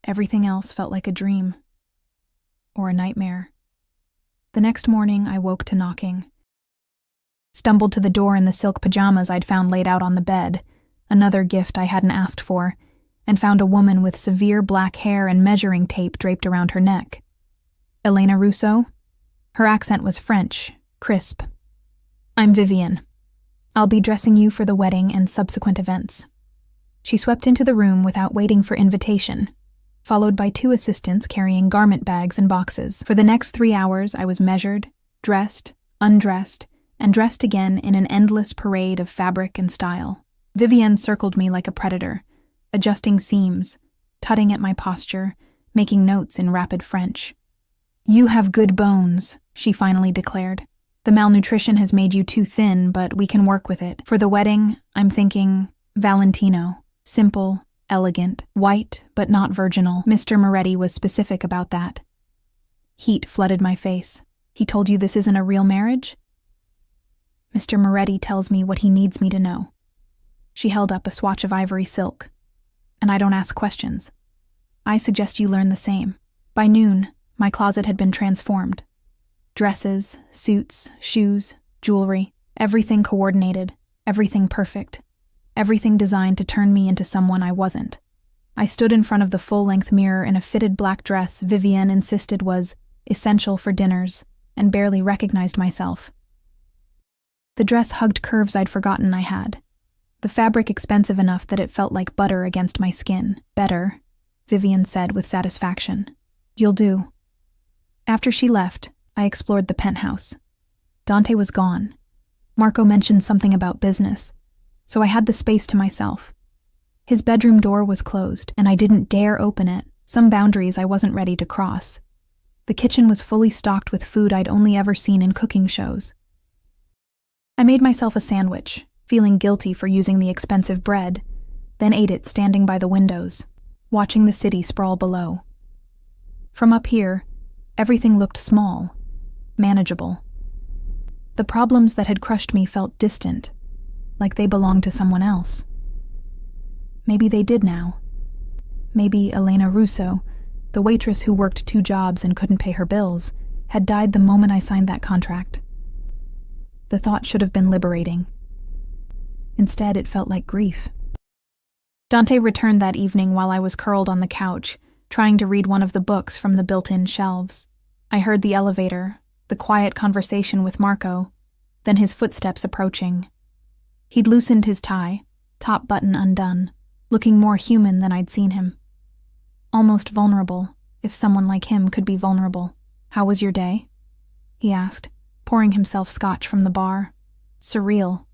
Everything else felt like a dream. Or a nightmare. The next morning, I woke to knocking. Stumbled to the door in the silk pajamas I'd found laid out on the bed, another gift I hadn't asked for, and found a woman with severe black hair and measuring tape draped around her neck. Elena Russo? Her accent was French, crisp. I'm Vivian. I'll be dressing you for the wedding and subsequent events. She swept into the room without waiting for invitation, followed by 2 assistants carrying garment bags and boxes. For the next 3 hours, I was measured, dressed, undressed, and dressed again in an endless parade of fabric and style. Vivienne circled me like a predator, adjusting seams, tutting at my posture, making notes in rapid French. You have good bones, she finally declared. The malnutrition has made you too thin, but we can work with it. For the wedding, I'm thinking Valentino. Simple, elegant, white, but not virginal. Mr. Moretti was specific about that. Heat flooded my face. He told you this isn't a real marriage? Mr. Moretti tells me what he needs me to know. She held up a swatch of ivory silk. And I don't ask questions. I suggest you learn the same. By noon, my closet had been transformed. Dresses, suits, shoes, jewelry, everything coordinated, everything perfect, everything designed to turn me into someone I wasn't. I stood in front of the full-length mirror in a fitted black dress Vivienne insisted was essential for dinners, and barely recognized myself. The dress hugged curves I'd forgotten I had. The fabric expensive enough that it felt like butter against my skin. Better, Vivienne said with satisfaction. You'll do. After she left, I explored the penthouse. Dante was gone. Marco mentioned something about business, so I had the space to myself. His bedroom door was closed, and I didn't dare open it, some boundaries I wasn't ready to cross. The kitchen was fully stocked with food I'd only ever seen in cooking shows. I made myself a sandwich, feeling guilty for using the expensive bread, then ate it standing by the windows, watching the city sprawl below. From up here, everything looked small, manageable. The problems that had crushed me felt distant, like they belonged to someone else. Maybe they did now. Maybe Elena Russo, the waitress who worked 2 jobs and couldn't pay her bills, had died the moment I signed that contract. The thought should have been liberating. Instead, it felt like grief. Dante returned that evening while I was curled on the couch, trying to read one of the books from the built-in shelves. I heard the elevator, the quiet conversation with Marco, then his footsteps approaching. He'd loosened his tie, top button undone, looking more human than I'd seen him. Almost vulnerable, if someone like him could be vulnerable. How was your day? He asked, pouring himself scotch from the bar. Surreal.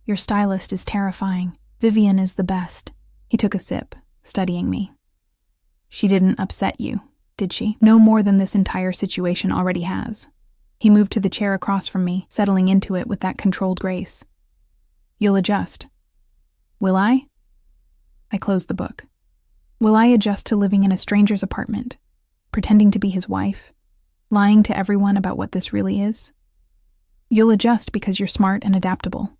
Your stylist is terrifying. Vivienne is the best. He took a sip, studying me. She didn't upset you, did she? No more than this entire situation already has. He moved to the chair across from me, settling into it with that controlled grace. You'll adjust. Will I? I closed the book. Will I adjust to living in a stranger's apartment, pretending to be his wife, lying to everyone about what this really is? You'll adjust because you're smart and adaptable.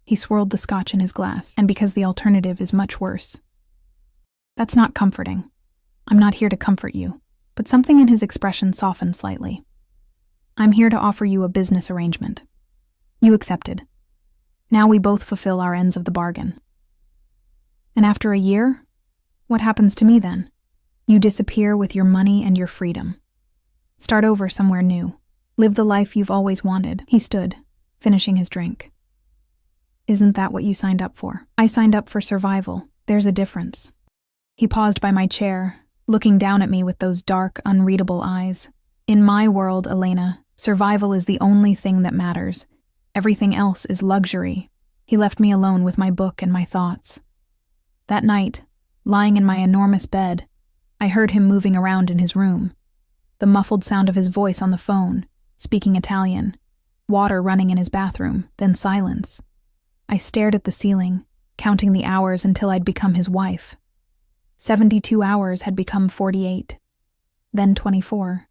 He swirled the scotch in his glass, and because the alternative is much worse. That's not comforting. I'm not here to comfort you, but something in his expression softened slightly. I'm here to offer you a business arrangement. You accepted. Now we both fulfill our ends of the bargain. And after a year, what happens to me then? You disappear with your money and your freedom. Start over somewhere new. Live the life you've always wanted. He stood, finishing his drink. Isn't that what you signed up for? I signed up for survival. There's a difference. He paused by my chair, looking down at me with those dark, unreadable eyes. In my world, Elena, survival is the only thing that matters. Everything else is luxury. He left me alone with my book and my thoughts. That night, lying in my enormous bed, I heard him moving around in his room. The muffled sound of his voice on the phone, speaking Italian, water running in his bathroom, then silence. I stared at the ceiling, counting the hours until I'd become his wife. 72 hours had become 48, then 24.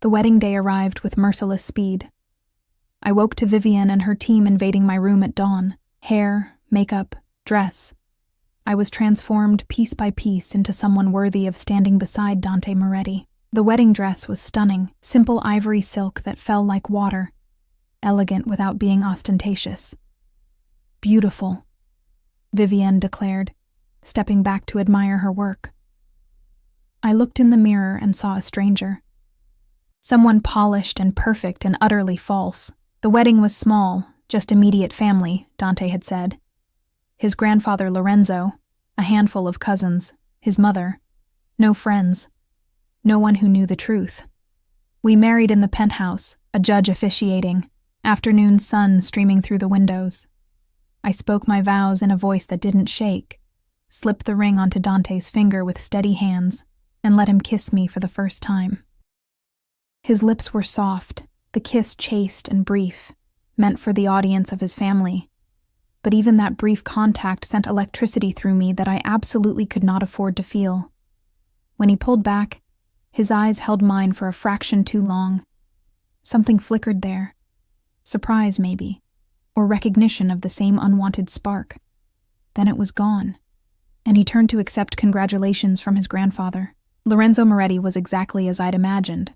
The wedding day arrived with merciless speed. I woke to Vivienne and her team invading my room at dawn. Hair, makeup, dress. I was transformed piece by piece into someone worthy of standing beside Dante Moretti. The wedding dress was stunning, simple ivory silk that fell like water, elegant without being ostentatious. Beautiful, Vivienne declared, stepping back to admire her work. I looked in the mirror and saw a stranger. Someone polished and perfect and utterly false. The wedding was small, just immediate family, Dante had said. His grandfather Lorenzo, a handful of cousins, his mother, no friends, no one who knew the truth. We married in the penthouse, a judge officiating, afternoon sun streaming through the windows. I spoke my vows in a voice that didn't shake, slipped the ring onto Dante's finger with steady hands, and let him kiss me for the first time. His lips were soft, the kiss chaste and brief, meant for the audience of his family. But even that brief contact sent electricity through me that I absolutely could not afford to feel. When he pulled back, his eyes held mine for a fraction too long. Something flickered there. Surprise, maybe, or recognition of the same unwanted spark. Then it was gone, and he turned to accept congratulations from his grandfather. Lorenzo Moretti was exactly as I'd imagined.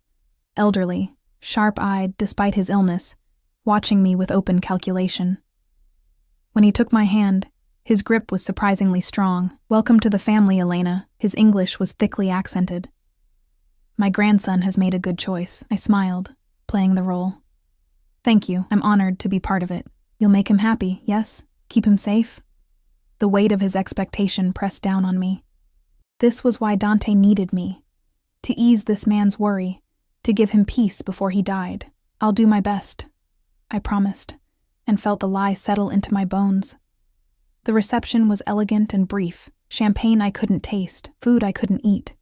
Elderly, sharp-eyed despite his illness, watching me with open calculation. When he took my hand, his grip was surprisingly strong. "Welcome to the family, Elena." His English was thickly accented. "My grandson has made a good choice," I smiled, playing the role. "Thank you, I'm honored to be part of it. You'll make him happy, yes? Keep him safe?" The weight of his expectation pressed down on me. This was why Dante needed me, to ease this man's worry, to give him peace before he died. "I'll do my best," I promised, and felt the lie settle into my bones. The reception was elegant and brief. Champagne I couldn't taste, food I couldn't eat,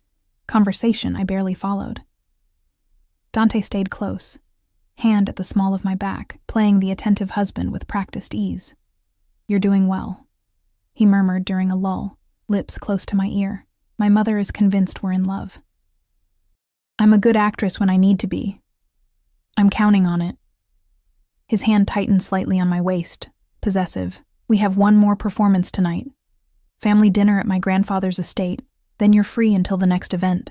conversation I barely followed. Dante stayed close, hand at the small of my back, playing the attentive husband with practiced ease. "You're doing well," he murmured during a lull, lips close to my ear. "My mother is convinced we're in love. I'm a good actress when I need to be. I'm counting on it." His hand tightened slightly on my waist, possessive. "We have one more performance tonight. Family dinner at my grandfather's estate, then you're free until the next event."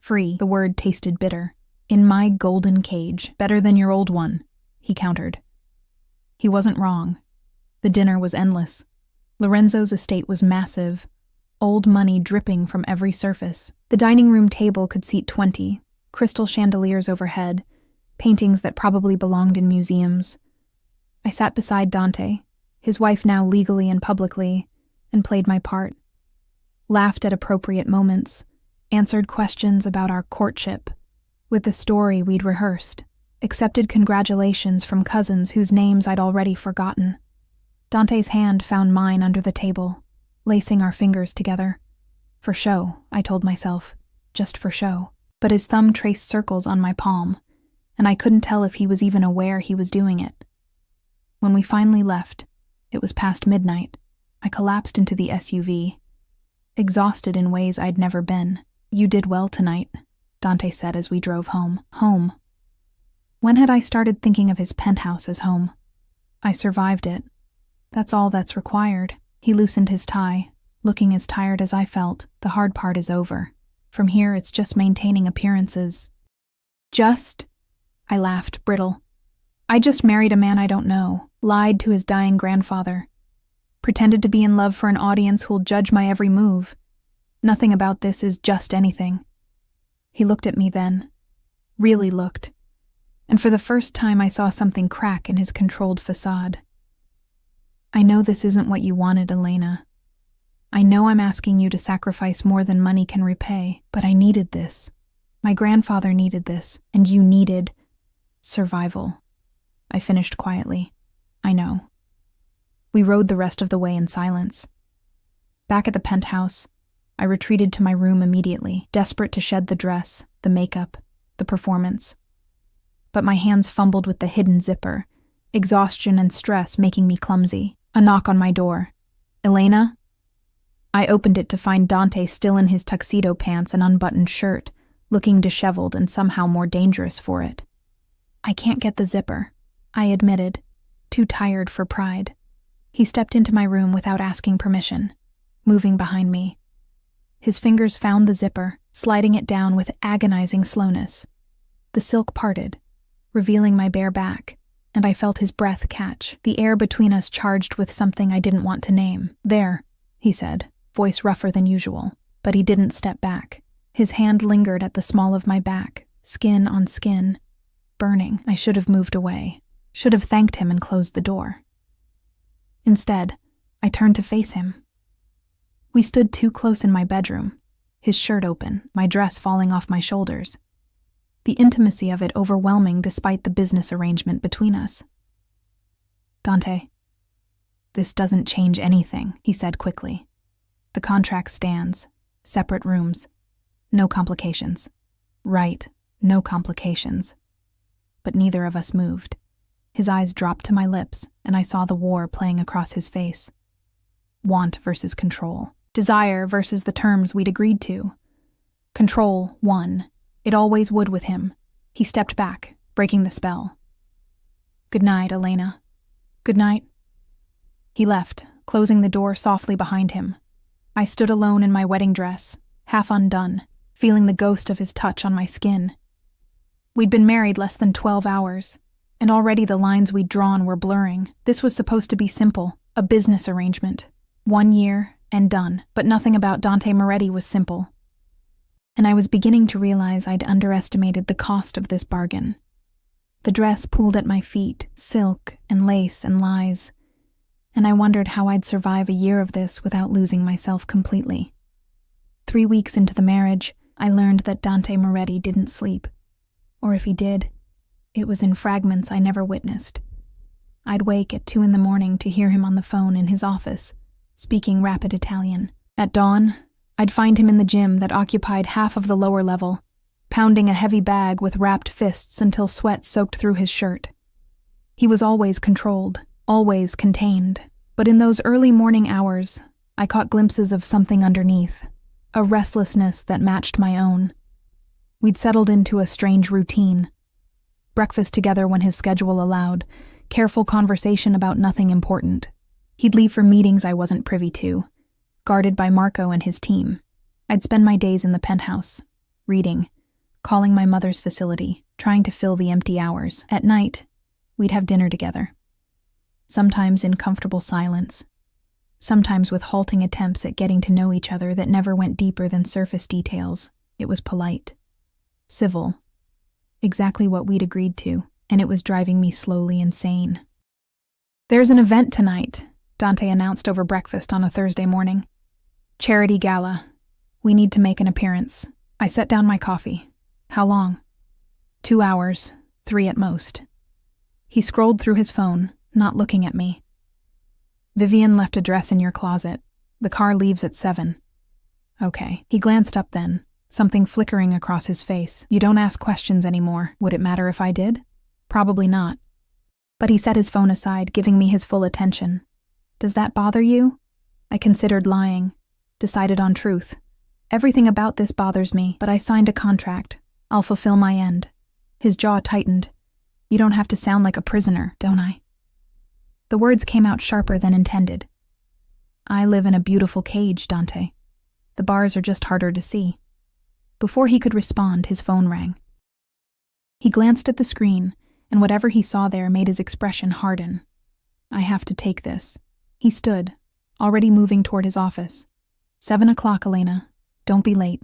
Free, the word tasted bitter. "In my golden cage, better than your old one," he countered. He wasn't wrong. The dinner was endless. Lorenzo's estate was massive, old money dripping from every surface. The dining room table could seat 20, crystal chandeliers overhead, paintings that probably belonged in museums. I sat beside Dante, his wife now legally and publicly, and played my part. Laughed at appropriate moments, answered questions about our courtship, with the story we'd rehearsed, accepted congratulations from cousins whose names I'd already forgotten. Dante's hand found mine under the table, lacing our fingers together. For show, I told myself, just for show. But his thumb traced circles on my palm, and I couldn't tell if he was even aware he was doing it. When we finally left, it was past midnight. I collapsed into the SUV, exhausted in ways I'd never been. "You did well tonight," Dante said as we drove home. Home. When had I started thinking of his penthouse as home? I survived it. That's all that's required. He loosened his tie, looking as tired as I felt. "The hard part is over. From here, it's just maintaining appearances." "Just?" I laughed, brittle. "I just married a man I don't know, lied to his dying grandfather, pretended to be in love for an audience who'll judge my every move. Nothing about this is just anything." He looked at me then, really looked, and for the first time I saw something crack in his controlled facade. "I know this isn't what you wanted, Elena. I know I'm asking you to sacrifice more than money can repay, but I needed this. My grandfather needed this, and you needed survival." I finished quietly. "I know." We rode the rest of the way in silence. Back at the penthouse, I retreated to my room immediately, desperate to shed the dress, the makeup, the performance. But my hands fumbled with the hidden zipper, exhaustion and stress making me clumsy. A knock on my door. "Elena?" I opened it to find Dante still in his tuxedo pants and unbuttoned shirt, looking disheveled and somehow more dangerous for it. "I can't get the zipper," I admitted, too tired for pride. He stepped into my room without asking permission, moving behind me. His fingers found the zipper, sliding it down with agonizing slowness. The silk parted, revealing my bare back, and I felt his breath catch, the air between us charged with something I didn't want to name. "There," he said, voice rougher than usual, but he didn't step back. His hand lingered at the small of my back, skin on skin, burning. I should have moved away, should have thanked him and closed the door. Instead, I turned to face him. We stood too close in my bedroom, his shirt open, my dress falling off my shoulders. The intimacy of it overwhelming despite the business arrangement between us. "Dante, this doesn't change anything," he said quickly. "The contract stands. Separate rooms. No complications." Right, no complications. but neither of us moved. His eyes dropped to my lips, and I saw the war playing across his face. Want versus control. Desire versus the terms we'd agreed to. Control won. It always would with him. He stepped back, breaking the spell. "Good night, Elena." "Good night." He left, closing the door softly behind him. I stood alone in my wedding dress, half undone, feeling the ghost of his touch on my skin. We'd been married less than 12 hours, and already the lines we'd drawn were blurring. This was supposed to be simple, a business arrangement. 1 year, and done. But nothing about Dante Moretti was simple. And I was beginning to realize I'd underestimated the cost of this bargain. The dress pulled at my feet, silk and lace and lies, and I wondered how I'd survive a year of this without losing myself completely. 3 weeks into the marriage, I learned that Dante Moretti didn't sleep. Or if he did, it was in fragments I never witnessed. I'd wake at 2 a.m. to hear him on the phone in his office, speaking rapid Italian. At dawn, I'd find him in the gym that occupied half of the lower level, pounding a heavy bag with wrapped fists until sweat soaked through his shirt. He was always controlled, always contained, but in those early morning hours, I caught glimpses of something underneath, a restlessness that matched my own. We'd settled into a strange routine. Breakfast together when his schedule allowed, careful conversation about nothing important. He'd leave for meetings I wasn't privy to, guarded by Marco and his team. I'd spend my days in the penthouse, reading, calling my mother's facility, trying to fill the empty hours. At night, we'd have dinner together. Sometimes in comfortable silence, sometimes with halting attempts at getting to know each other that never went deeper than surface details. It was polite, civil, exactly what we'd agreed to, and it was driving me slowly insane. "There's an event tonight," Dante announced over breakfast on a Thursday morning. "Charity gala. We need to make an appearance." I set down my coffee. "How long?" 2 hours, 3 at most. He scrolled through his phone, not looking at me. "Vivian left a dress in your closet. The car leaves at 7. "Okay." He glanced up then, something flickering across his face. "You don't ask questions anymore. Would it matter if I did?" "Probably not." But he set his phone aside, giving me his full attention. "Does that bother you?" I considered lying, decided on truth. "Everything about this bothers me, but I signed a contract. I'll fulfill my end." His jaw tightened. "You don't have to sound like a prisoner, don't I?" The words came out sharper than intended. "I live in a beautiful cage, Dante. The bars are just harder to see." Before he could respond, his phone rang. He glanced at the screen, and whatever he saw there made his expression harden. "I have to take this." He stood, already moving toward his office. 7 o'clock, Elena. Don't be late."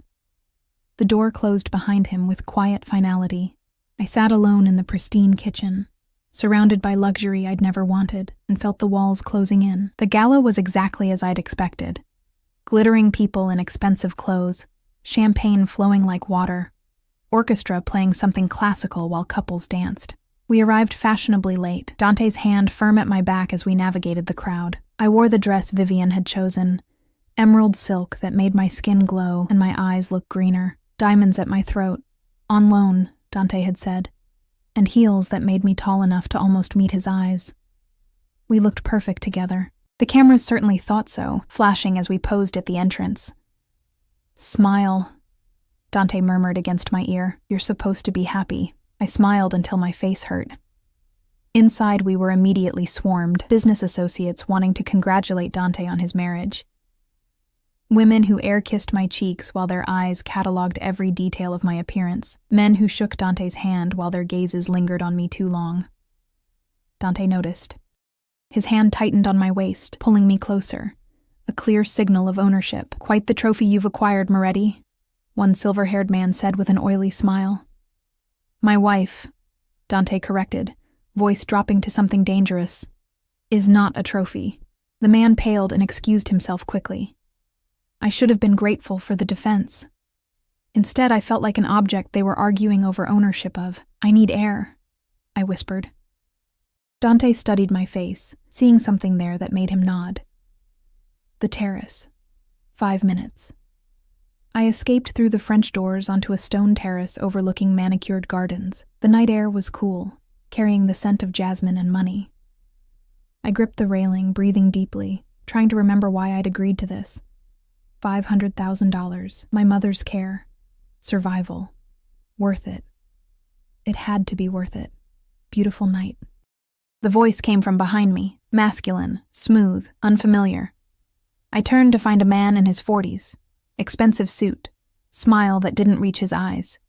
The door closed behind him with quiet finality. I sat alone in the pristine kitchen, surrounded by luxury I'd never wanted, and felt the walls closing in. The gala was exactly as I'd expected. Glittering people in expensive clothes, champagne flowing like water, orchestra playing something classical while couples danced. We arrived fashionably late, Dante's hand firm at my back as we navigated the crowd. I wore the dress Vivian had chosen, emerald silk that made my skin glow and my eyes look greener, diamonds at my throat, on loan, Dante had said, and heels that made me tall enough to almost meet his eyes. We looked perfect together. The cameras certainly thought so, flashing as we posed at the entrance. "Smile," Dante murmured against my ear. "You're supposed to be happy." I smiled until my face hurt. Inside, we were immediately swarmed, business associates wanting to congratulate Dante on his marriage. Women who air-kissed my cheeks while their eyes catalogued every detail of my appearance. Men who shook Dante's hand while their gazes lingered on me too long. Dante noticed. His hand tightened on my waist, pulling me closer. A clear signal of ownership. "Quite the trophy you've acquired, Moretti," one silver-haired man said with an oily smile. "My wife," Dante corrected, voice dropping to something dangerous, "is not a trophy." The man paled and excused himself quickly. I should have been grateful for the defense. Instead, I felt like an object they were arguing over ownership of. "I need air," I whispered. Dante studied my face, seeing something there that made him nod. "The terrace. 5 minutes." I escaped through the French doors onto a stone terrace overlooking manicured gardens. The night air was cool, carrying the scent of jasmine and money. I gripped the railing, breathing deeply, trying to remember why I'd agreed to this. $500,000, my mother's care, survival. Worth it. It had to be worth it. Beautiful night. The voice came from behind me, masculine, smooth, unfamiliar. I turned to find a man in his 40s. Expensive suit, smile that didn't reach his eyes.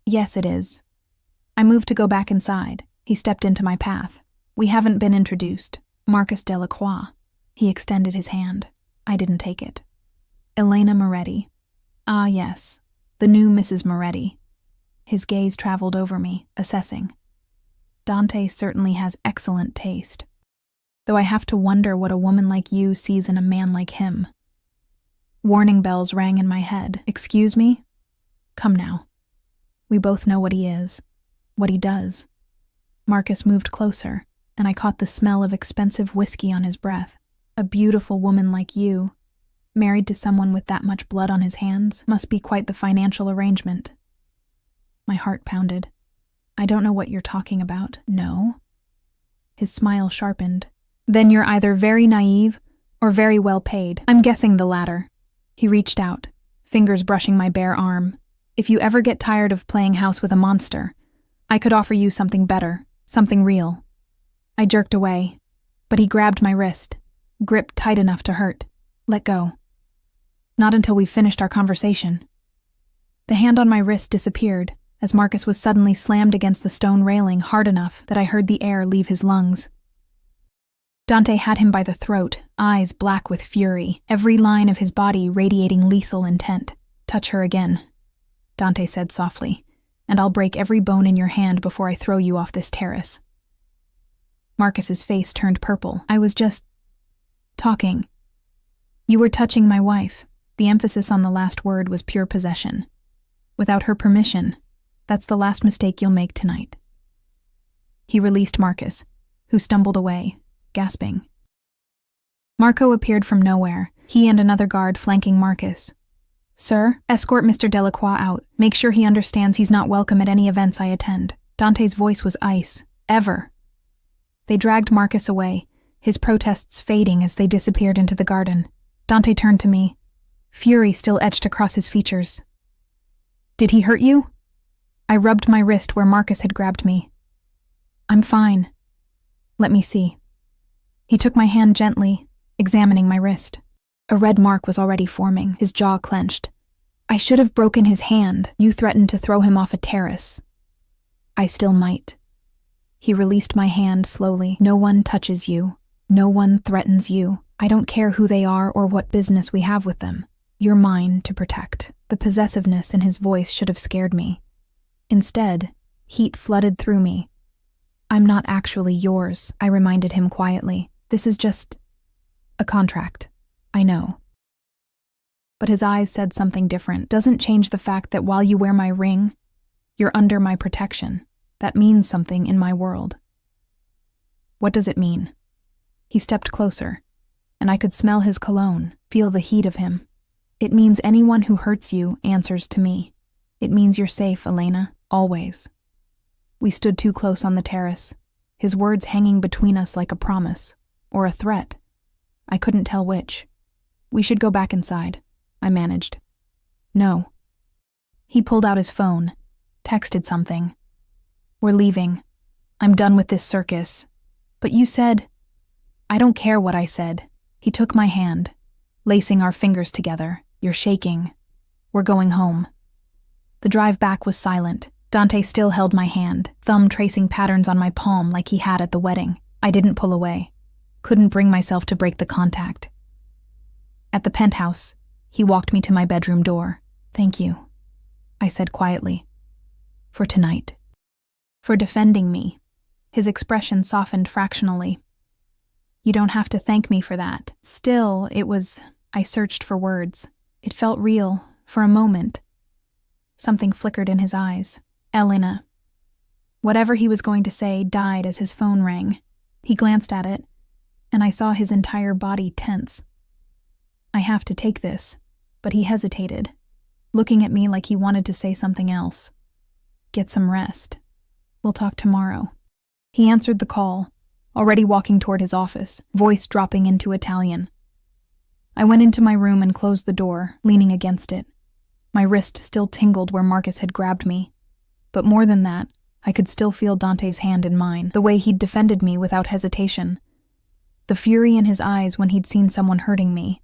Yes, it is. I moved to go back inside. He stepped into my path. We haven't been introduced. Marcus Delacroix. He extended his hand. I didn't take it. Elena Moretti. Ah, yes. The new Mrs. Moretti. His gaze traveled over me, assessing. Dante certainly has excellent taste. Though I have to wonder what a woman like you sees in a man like him. Warning bells rang in my head. Excuse me? Come now. We both know what he is, what he does. Marcus moved closer, and I caught the smell of expensive whiskey on his breath. A beautiful woman like you, married to someone with that much blood on his hands, must be quite the financial arrangement. My heart pounded. I don't know what you're talking about. No? His smile sharpened. Then you're either very naive or very well paid. I'm guessing the latter. He reached out, fingers brushing my bare arm. If you ever get tired of playing house with a monster, I could offer you something better, something real. I jerked away, but he grabbed my wrist, gripped tight enough to hurt. Let go. Not until we've finished our conversation. The hand on my wrist disappeared, as Marcus was suddenly slammed against the stone railing hard enough that I heard the air leave his lungs. Dante had him by the throat, eyes black with fury, every line of his body radiating lethal intent. Touch her again, Dante said softly, and I'll break every bone in your hand before I throw you off this terrace. Marcus's face turned purple. I was just talking. You were touching my wife. The emphasis on the last word was pure possession. Without her permission, that's the last mistake you'll make tonight. He released Marcus, who stumbled away, gasping. Marco appeared from nowhere, he and another guard flanking Marcus. Sir, escort Mr. Delacroix out. Make sure he understands he's not welcome at any events I attend. Dante's voice was ice. Ever. They dragged Marcus away, his protests fading as they disappeared into the garden. Dante turned to me, fury still etched across his features. Did he hurt you? I rubbed my wrist where Marcus had grabbed me. I'm fine. Let me see. He took my hand gently, examining my wrist. A red mark was already forming, his jaw clenched. I should have broken his hand. You threatened to throw him off a terrace. I still might. He released my hand slowly. No one touches you. No one threatens you. I don't care who they are or what business we have with them. You're mine to protect. The possessiveness in his voice should have scared me. Instead, heat flooded through me. I'm not actually yours, I reminded him quietly. This is just a contract. I know. But his eyes said something different. Doesn't change the fact that while you wear my ring, you're under my protection. That means something in my world. What does it mean? He stepped closer, and I could smell his cologne, feel the heat of him. It means anyone who hurts you answers to me. It means you're safe, Elena, always. We stood too close on the terrace, his words hanging between us like a promise, or a threat. I couldn't tell which. We should go back inside, I managed. No. He pulled out his phone, texted something. We're leaving. I'm done with this circus. But you said... I don't care what I said. He took my hand, lacing our fingers together. You're shaking. We're going home. The drive back was silent. Dante still held my hand, thumb tracing patterns on my palm like he had at the wedding. I didn't pull away. Couldn't bring myself to break the contact. At the penthouse, he walked me to my bedroom door. Thank you, I said quietly. For tonight. For defending me. His expression softened fractionally. You don't have to thank me for that. Still, I searched for words. It felt real, for a moment. Something flickered in his eyes. Elena. Whatever he was going to say died as his phone rang. He glanced at it, and I saw his entire body tense. I have to take this, but he hesitated. looking at me like he wanted to say something else. "Get some rest. We'll talk tomorrow." He answered the call, already walking toward his office, voice dropping into Italian. I went into my room and closed the door, leaning against it. My wrist still tingled where Marcus had grabbed me. But more than that, I could still feel Dante's hand in mine, the way he'd defended me without hesitation. The fury in his eyes when he'd seen someone hurting me.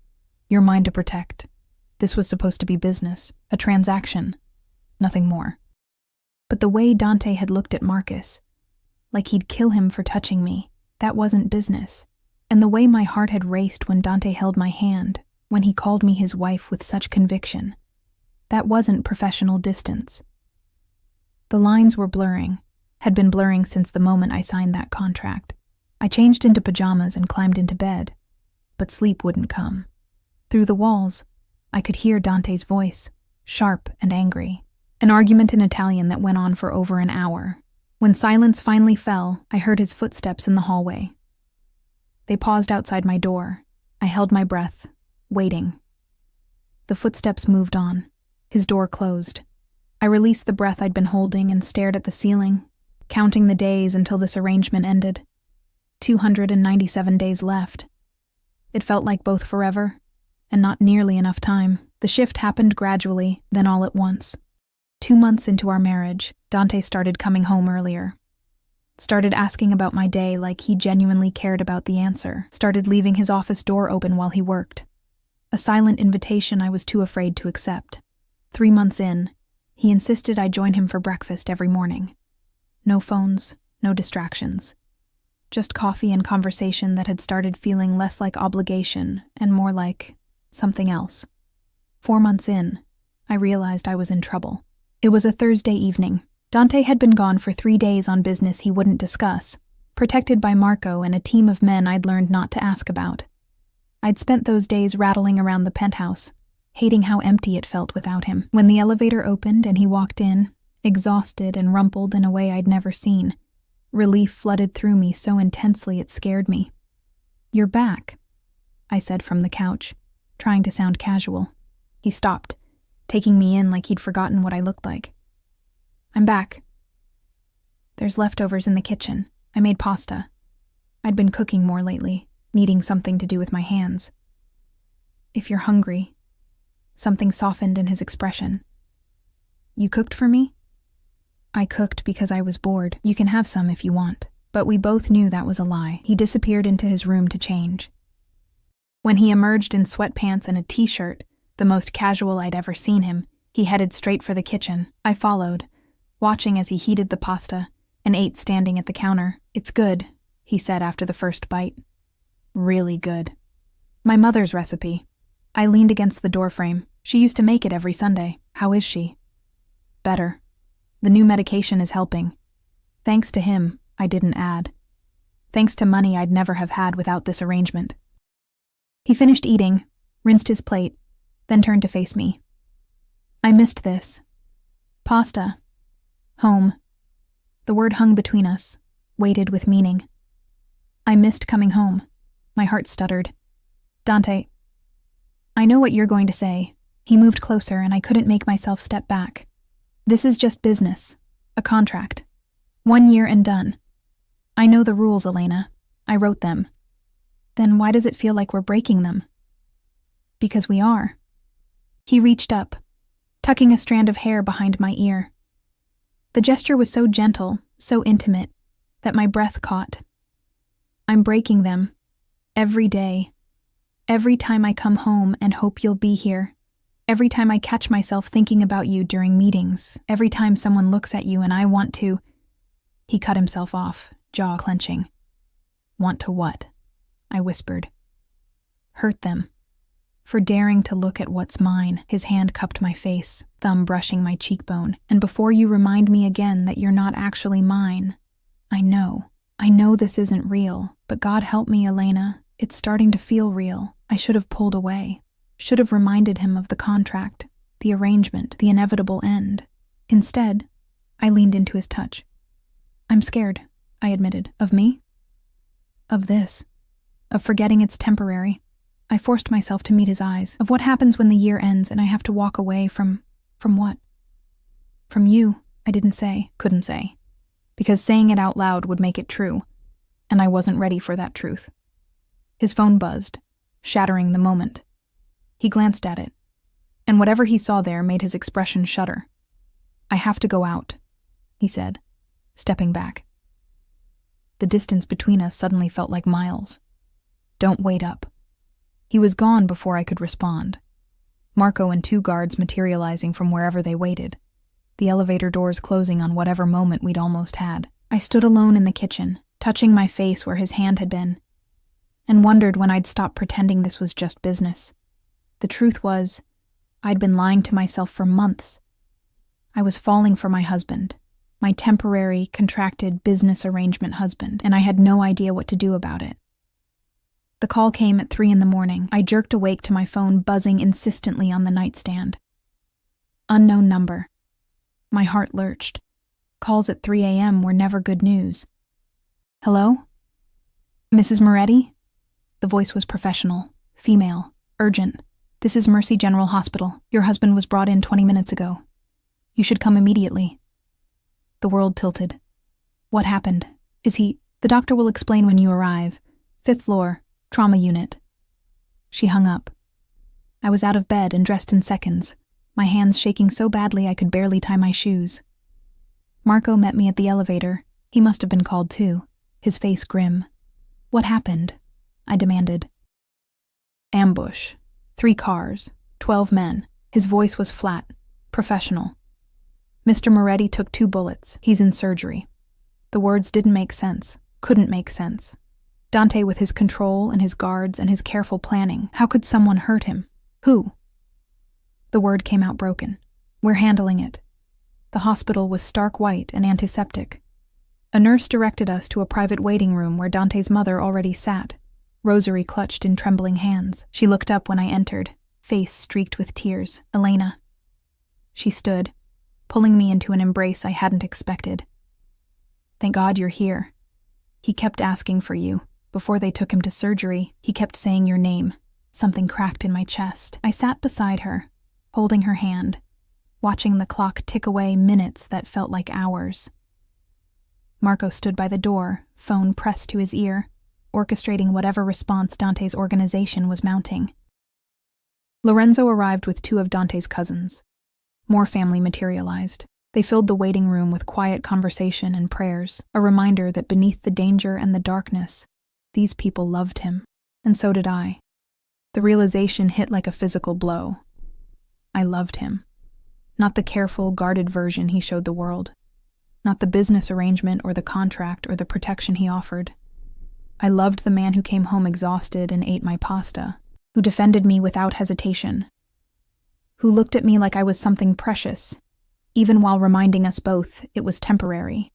You're mine to protect. This was supposed to be business, a transaction, nothing more. But the way Dante had looked at Marcus, like he'd kill him for touching me, that wasn't business. And the way my heart had raced when Dante held my hand, when he called me his wife with such conviction, that wasn't professional distance. The lines were blurring, had been blurring since the moment I signed that contract. I changed into pajamas and climbed into bed, but sleep wouldn't come. Through the walls, I could hear Dante's voice, sharp and angry, an argument in Italian that went on for over an hour. When silence finally fell, I heard his footsteps in the hallway. They paused outside my door. I held my breath, waiting. The footsteps moved on. His door closed. I released the breath I'd been holding and stared at the ceiling, counting the days until this arrangement ended. 297 days left. It felt like both forever, and not nearly enough time. The shift happened gradually, then all at once. 2 months into our marriage, Dante started coming home earlier. Started asking about my day like he genuinely cared about the answer. Started leaving his office door open while he worked. A silent invitation I was too afraid to accept. 3 months in, he insisted I join him for breakfast every morning. No phones, no distractions. Just coffee and conversation that had started feeling less like obligation and more like something else. 4 months in, I realized I was in trouble. It was a Thursday evening. Dante had been gone for 3 days on business he wouldn't discuss, protected by Marco and a team of men I'd learned not to ask about. I'd spent those days rattling around the penthouse, hating how empty it felt without him. When the elevator opened and he walked in, exhausted and rumpled in a way I'd never seen, relief flooded through me so intensely it scared me. "You're back," I said from the couch, trying to sound casual. He stopped, taking me in like he'd forgotten what I looked like. "I'm back. There's leftovers in the kitchen. I made pasta. I'd been cooking more lately, needing something to do with my hands. If you're hungry." Something softened in his expression. "You cooked for me?" "I cooked because I was bored. You can have some if you want." But we both knew that was a lie. He disappeared into his room to change. When he emerged in sweatpants and a t-shirt, the most casual I'd ever seen him, he headed straight for the kitchen. I followed, watching as he heated the pasta and ate standing at the counter. "It's good," he said after the first bite. "Really good. My mother's recipe." I leaned against the doorframe. "She used to make it every Sunday. How is she?" "Better. The new medication is helping. Thanks to him," I didn't add. "Thanks to money I'd never have had without this arrangement." He finished eating, rinsed his plate, then turned to face me. "I missed this. Pasta. Home." The word hung between us, weighted with meaning. "I missed coming home." My heart stuttered. "Dante, I know what you're going to say." He moved closer and I couldn't make myself step back. "This is just business. A contract. 1 year and done. I know the rules, Elena. I wrote them." "Then why does it feel like we're breaking them?" "Because we are." He reached up, tucking a strand of hair behind my ear. The gesture was so gentle, so intimate, that my breath caught. "I'm breaking them. Every day. Every time I come home and hope you'll be here. Every time I catch myself thinking about you during meetings. Every time someone looks at you and I want to..." He cut himself off, jaw clenching. "Want to what?" I whispered. "Hurt them. For daring to look at what's mine." His hand cupped my face, thumb brushing my cheekbone. "And before you remind me again that you're not actually mine, I know this isn't real, but God help me, Elena, it's starting to feel real. I should have pulled away. Should have reminded him of the contract, the arrangement, the inevitable end. Instead, I leaned into his touch. "I'm scared," I admitted. "Of me?" "Of this. Of forgetting it's temporary." I forced myself to meet his eyes. "Of what happens when the year ends and I have to walk away from From what? From you, I didn't say, couldn't say. Because saying it out loud would make it true, and I wasn't ready for that truth. His phone buzzed, shattering the moment. He glanced at it, and whatever he saw there made his expression shudder. I have to go out, he said, stepping back. The distance between us suddenly felt like miles. Don't wait up. He was gone before I could respond. Marco and 2 guards materializing from wherever they waited, the elevator doors closing on whatever moment we'd almost had. I stood alone in the kitchen, touching my face where his hand had been, and wondered when I'd stop pretending this was just business. The truth was, I'd been lying to myself for months. I was falling for my husband, my temporary, contracted business arrangement husband, and I had no idea what to do about it. The call came at 3 a.m. I jerked awake to my phone buzzing insistently on the nightstand. Unknown number. My heart lurched. Calls at 3 a.m. were never good news. Hello? Mrs. Moretti? The voice was professional, female, urgent. This is Mercy General Hospital. Your husband was brought in 20 minutes ago. You should come immediately. The world tilted. What happened? Is he? The doctor will explain when you arrive. 5th floor, trauma unit. She hung up. I was out of bed and dressed in seconds, my hands shaking so badly I could barely tie my shoes. Marco met me at the elevator. He must have been called too, his face grim. What happened? I demanded. Ambush. 3 cars, 12 men. His voice was flat, professional. Mr. Moretti took 2 bullets. He's in surgery. The words didn't make sense, couldn't make sense. Dante with his control and his guards and his careful planning. How could someone hurt him? Who? The word came out broken. We're handling it. The hospital was stark white and antiseptic. A nurse directed us to a private waiting room where Dante's mother already sat, rosary clutched in trembling hands. She looked up when I entered, face streaked with tears. Elena. She stood, pulling me into an embrace I hadn't expected. Thank God you're here. He kept asking for you. Before they took him to surgery, he kept saying your name. Something cracked in my chest. I sat beside her, holding her hand, watching the clock tick away minutes that felt like hours. Marco stood by the door, phone pressed to his ear, orchestrating whatever response Dante's organization was mounting. Lorenzo arrived with 2 of Dante's cousins. More family materialized. They filled the waiting room with quiet conversation and prayers, a reminder that beneath the danger and the darkness, these people loved him, and so did I. The realization hit like a physical blow. I loved him. Not the careful, guarded version he showed the world. Not the business arrangement or the contract or the protection he offered. I loved the man who came home exhausted and ate my pasta, who defended me without hesitation, who looked at me like I was something precious, even while reminding us both it was temporary.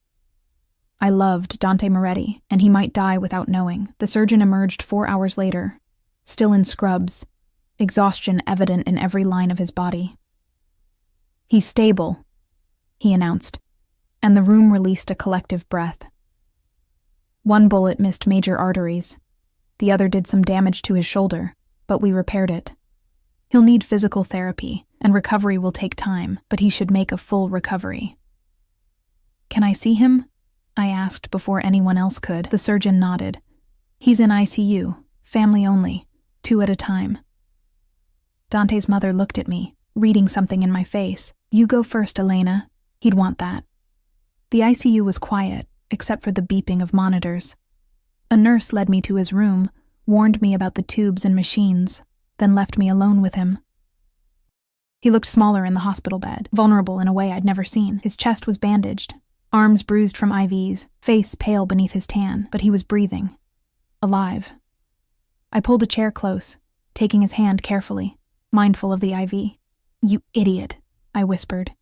I loved Dante Moretti, and he might die without knowing. The surgeon emerged 4 hours later, still in scrubs, exhaustion evident in every line of his body. He's stable, he announced, and the room released a collective breath. 1 bullet missed major arteries. The other did some damage to his shoulder, but we repaired it. He'll need physical therapy, and recovery will take time, but he should make a full recovery. Can I see him? I asked before anyone else could. The surgeon nodded. He's in ICU, family only, 2 at a time. Dante's mother looked at me, reading something in my face. You go first, Elena. He'd want that. The ICU was quiet, except for the beeping of monitors. A nurse led me to his room, warned me about the tubes and machines, then left me alone with him. He looked smaller in the hospital bed, vulnerable in a way I'd never seen. His chest was bandaged, arms bruised from IVs, face pale beneath his tan, but he was breathing. Alive. I pulled a chair close, taking his hand carefully, mindful of the IV. You idiot, I whispered.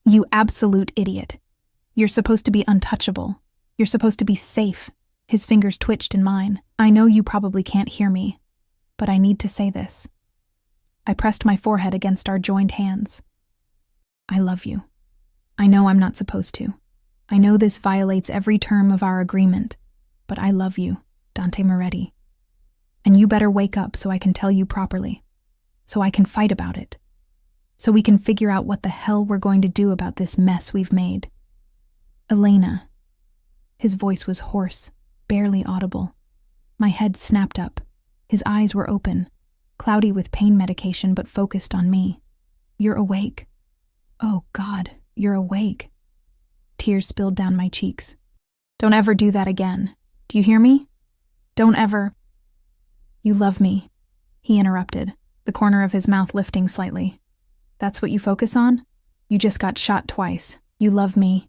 You absolute idiot. You're supposed to be untouchable. You're supposed to be safe. His fingers twitched in mine. I know you probably can't hear me, but I need to say this. I pressed my forehead against our joined hands. I love you. I know I'm not supposed to. I know this violates every term of our agreement, but I love you, Dante Moretti. And you better wake up so I can tell you properly, so I can fight about it. so we can figure out what the hell we're going to do about this mess we've made. Elena. His voice was hoarse, barely audible. My head snapped up. His eyes were open, cloudy with pain medication but focused on me. You're awake. Oh, God, you're awake. Tears spilled down my cheeks. Don't ever do that again. Do you hear me? Don't ever. You love me, he interrupted, the corner of his mouth lifting slightly. That's what you focus on? You just got shot twice. You love me,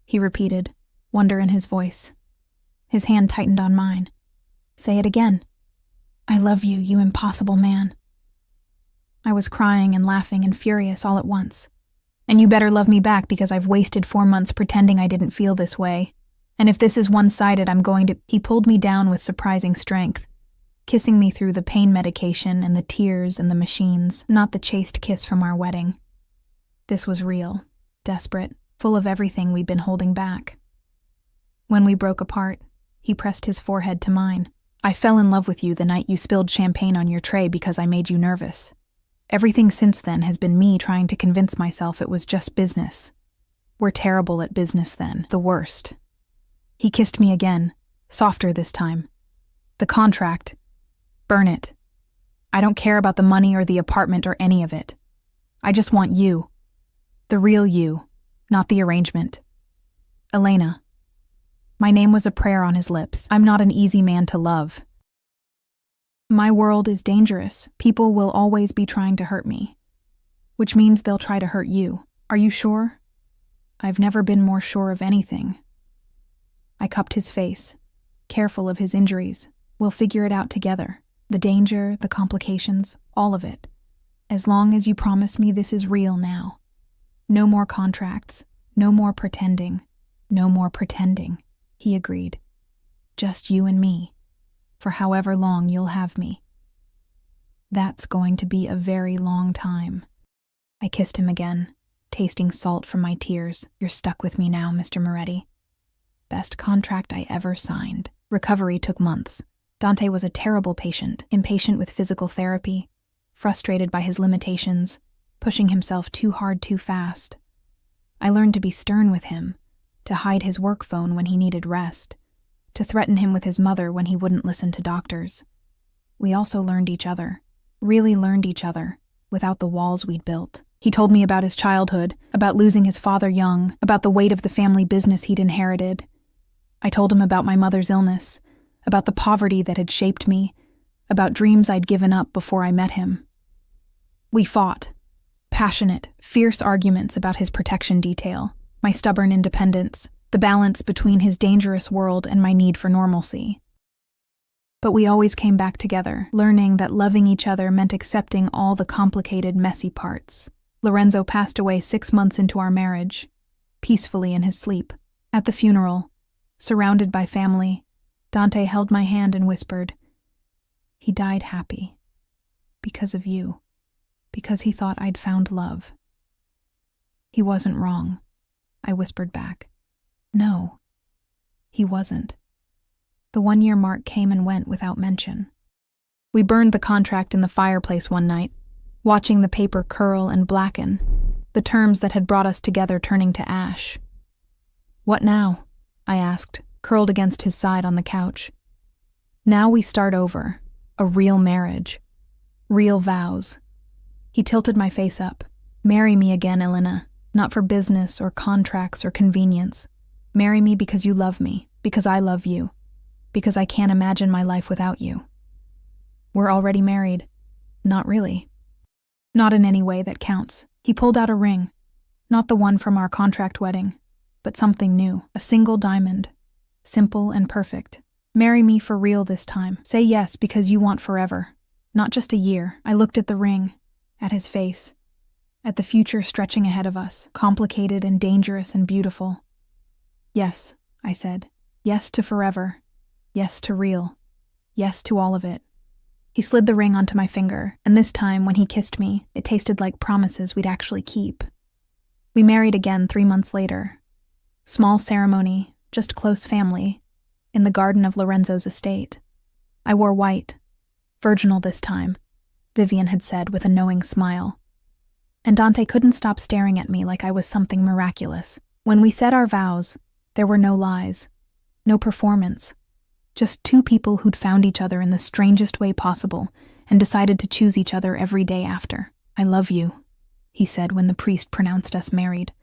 he repeated, wonder in his voice. His hand tightened on mine. Say it again. I love you, you impossible man. I was crying and laughing and furious all at once. And you better love me back because I've wasted 4 months pretending I didn't feel this way. And if this is one-sided, I'm going to— He pulled me down with surprising strength, kissing me through the pain medication and the tears and the machines, not the chaste kiss from our wedding. This was real, desperate, full of everything we'd been holding back. When we broke apart, he pressed his forehead to mine. I fell in love with you the night you spilled champagne on your tray because I made you nervous. Everything since then has been me trying to convince myself it was just business. We're terrible at business then, the worst. He kissed me again, softer this time. The contract. Burn it. I don't care about the money or the apartment or any of it. I just want you. The real you, not the arrangement. Elena. My name was a prayer on his lips. I'm not an easy man to love. My world is dangerous. People will always be trying to hurt me. Which means they'll try to hurt you. Are you sure? I've never been more sure of anything. I cupped his face, careful of his injuries. We'll figure it out together. The danger, the complications, all of it. As long as you promise me this is real now. No more contracts, no more pretending, no more pretending, he agreed. Just you and me, for however long you'll have me. That's going to be a very long time. I kissed him again, tasting salt from my tears. You're stuck with me now, Mr. Moretti. Best contract I ever signed. Recovery took months. Dante was a terrible patient, impatient with physical therapy, frustrated by his limitations, pushing himself too hard too fast. I learned to be stern with him, to hide his work phone when he needed rest, to threaten him with his mother when he wouldn't listen to doctors. We also learned each other, really learned each other, without the walls we'd built. He told me about his childhood, about losing his father young, about the weight of the family business he'd inherited. I told him about my mother's illness, about the poverty that had shaped me, about dreams I'd given up before I met him. We fought. Passionate, fierce arguments about his protection detail, my stubborn independence, the balance between his dangerous world and my need for normalcy. But we always came back together, learning that loving each other meant accepting all the complicated, messy parts. Lorenzo passed away 6 months into our marriage, peacefully in his sleep. At the funeral, surrounded by family, Dante held my hand and whispered, "He died happy. Because of you. Because he thought I'd found love." He wasn't wrong, I whispered back. No, he wasn't. The 1-year mark came and went without mention. We burned the contract in the fireplace one night, watching the paper curl and blacken, the terms that had brought us together turning to ash. What now? I asked, curled against his side on the couch. Now we start over, a real marriage, real vows. He tilted my face up. Marry me again, Elena, not for business or contracts or convenience. Marry me because you love me, because I love you, because I can't imagine my life without you. We're already married. Not really. Not in any way that counts. He pulled out a ring, not the one from our contract wedding, but something new, a single diamond, simple and perfect. Marry me for real this time. Say yes because you want forever, not just a year. I looked at the ring, at his face, at the future stretching ahead of us, complicated and dangerous and beautiful. Yes, I said. Yes to forever. Yes to real. Yes to all of it. He slid the ring onto my finger, and this time, when he kissed me, it tasted like promises we'd actually keep. We married again 3 months later. Small ceremony, just close family, in the garden of Lorenzo's estate. I wore white, virginal this time, Vivian had said with a knowing smile. And Dante couldn't stop staring at me like I was something miraculous. When we said our vows, there were no lies, no performance. Just two people who'd found each other in the strangest way possible and decided to choose each other every day after. "I love you," he said when the priest pronounced us married.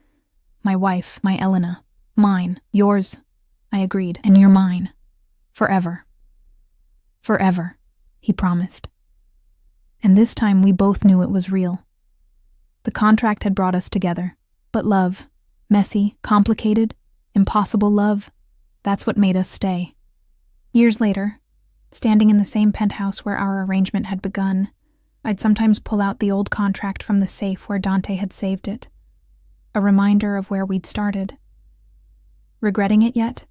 "My wife, my Elena. Mine, yours," I agreed, "and you're mine. Forever." "Forever," he promised. And this time we both knew it was real. The contract had brought us together, but love, messy, complicated, impossible love, that's what made us stay. Years later, standing in the same penthouse where our arrangement had begun, I'd sometimes pull out the old contract from the safe where Dante had saved it, a reminder of where we'd started. "Regretting it yet?"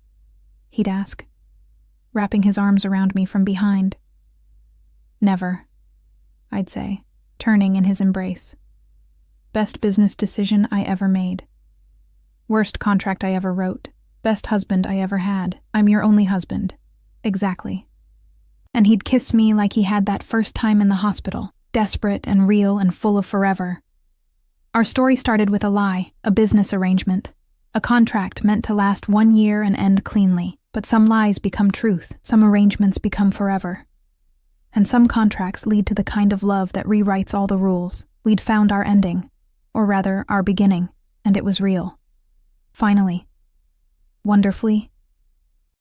he'd ask, wrapping his arms around me from behind. "Never," I'd say, turning in his embrace. "Best business decision I ever made. Worst contract I ever wrote. Best husband I ever had. I'm your only husband. Exactly." And he'd kiss me like he had that first time in the hospital, desperate and real and full of forever. Our story started with a lie, a business arrangement, a contract meant to last 1 year and end cleanly. But some lies become truth, some arrangements become forever. And some contracts lead to the kind of love that rewrites all the rules. We'd found our ending, or rather, our beginning, and it was real. Finally. Wonderfully,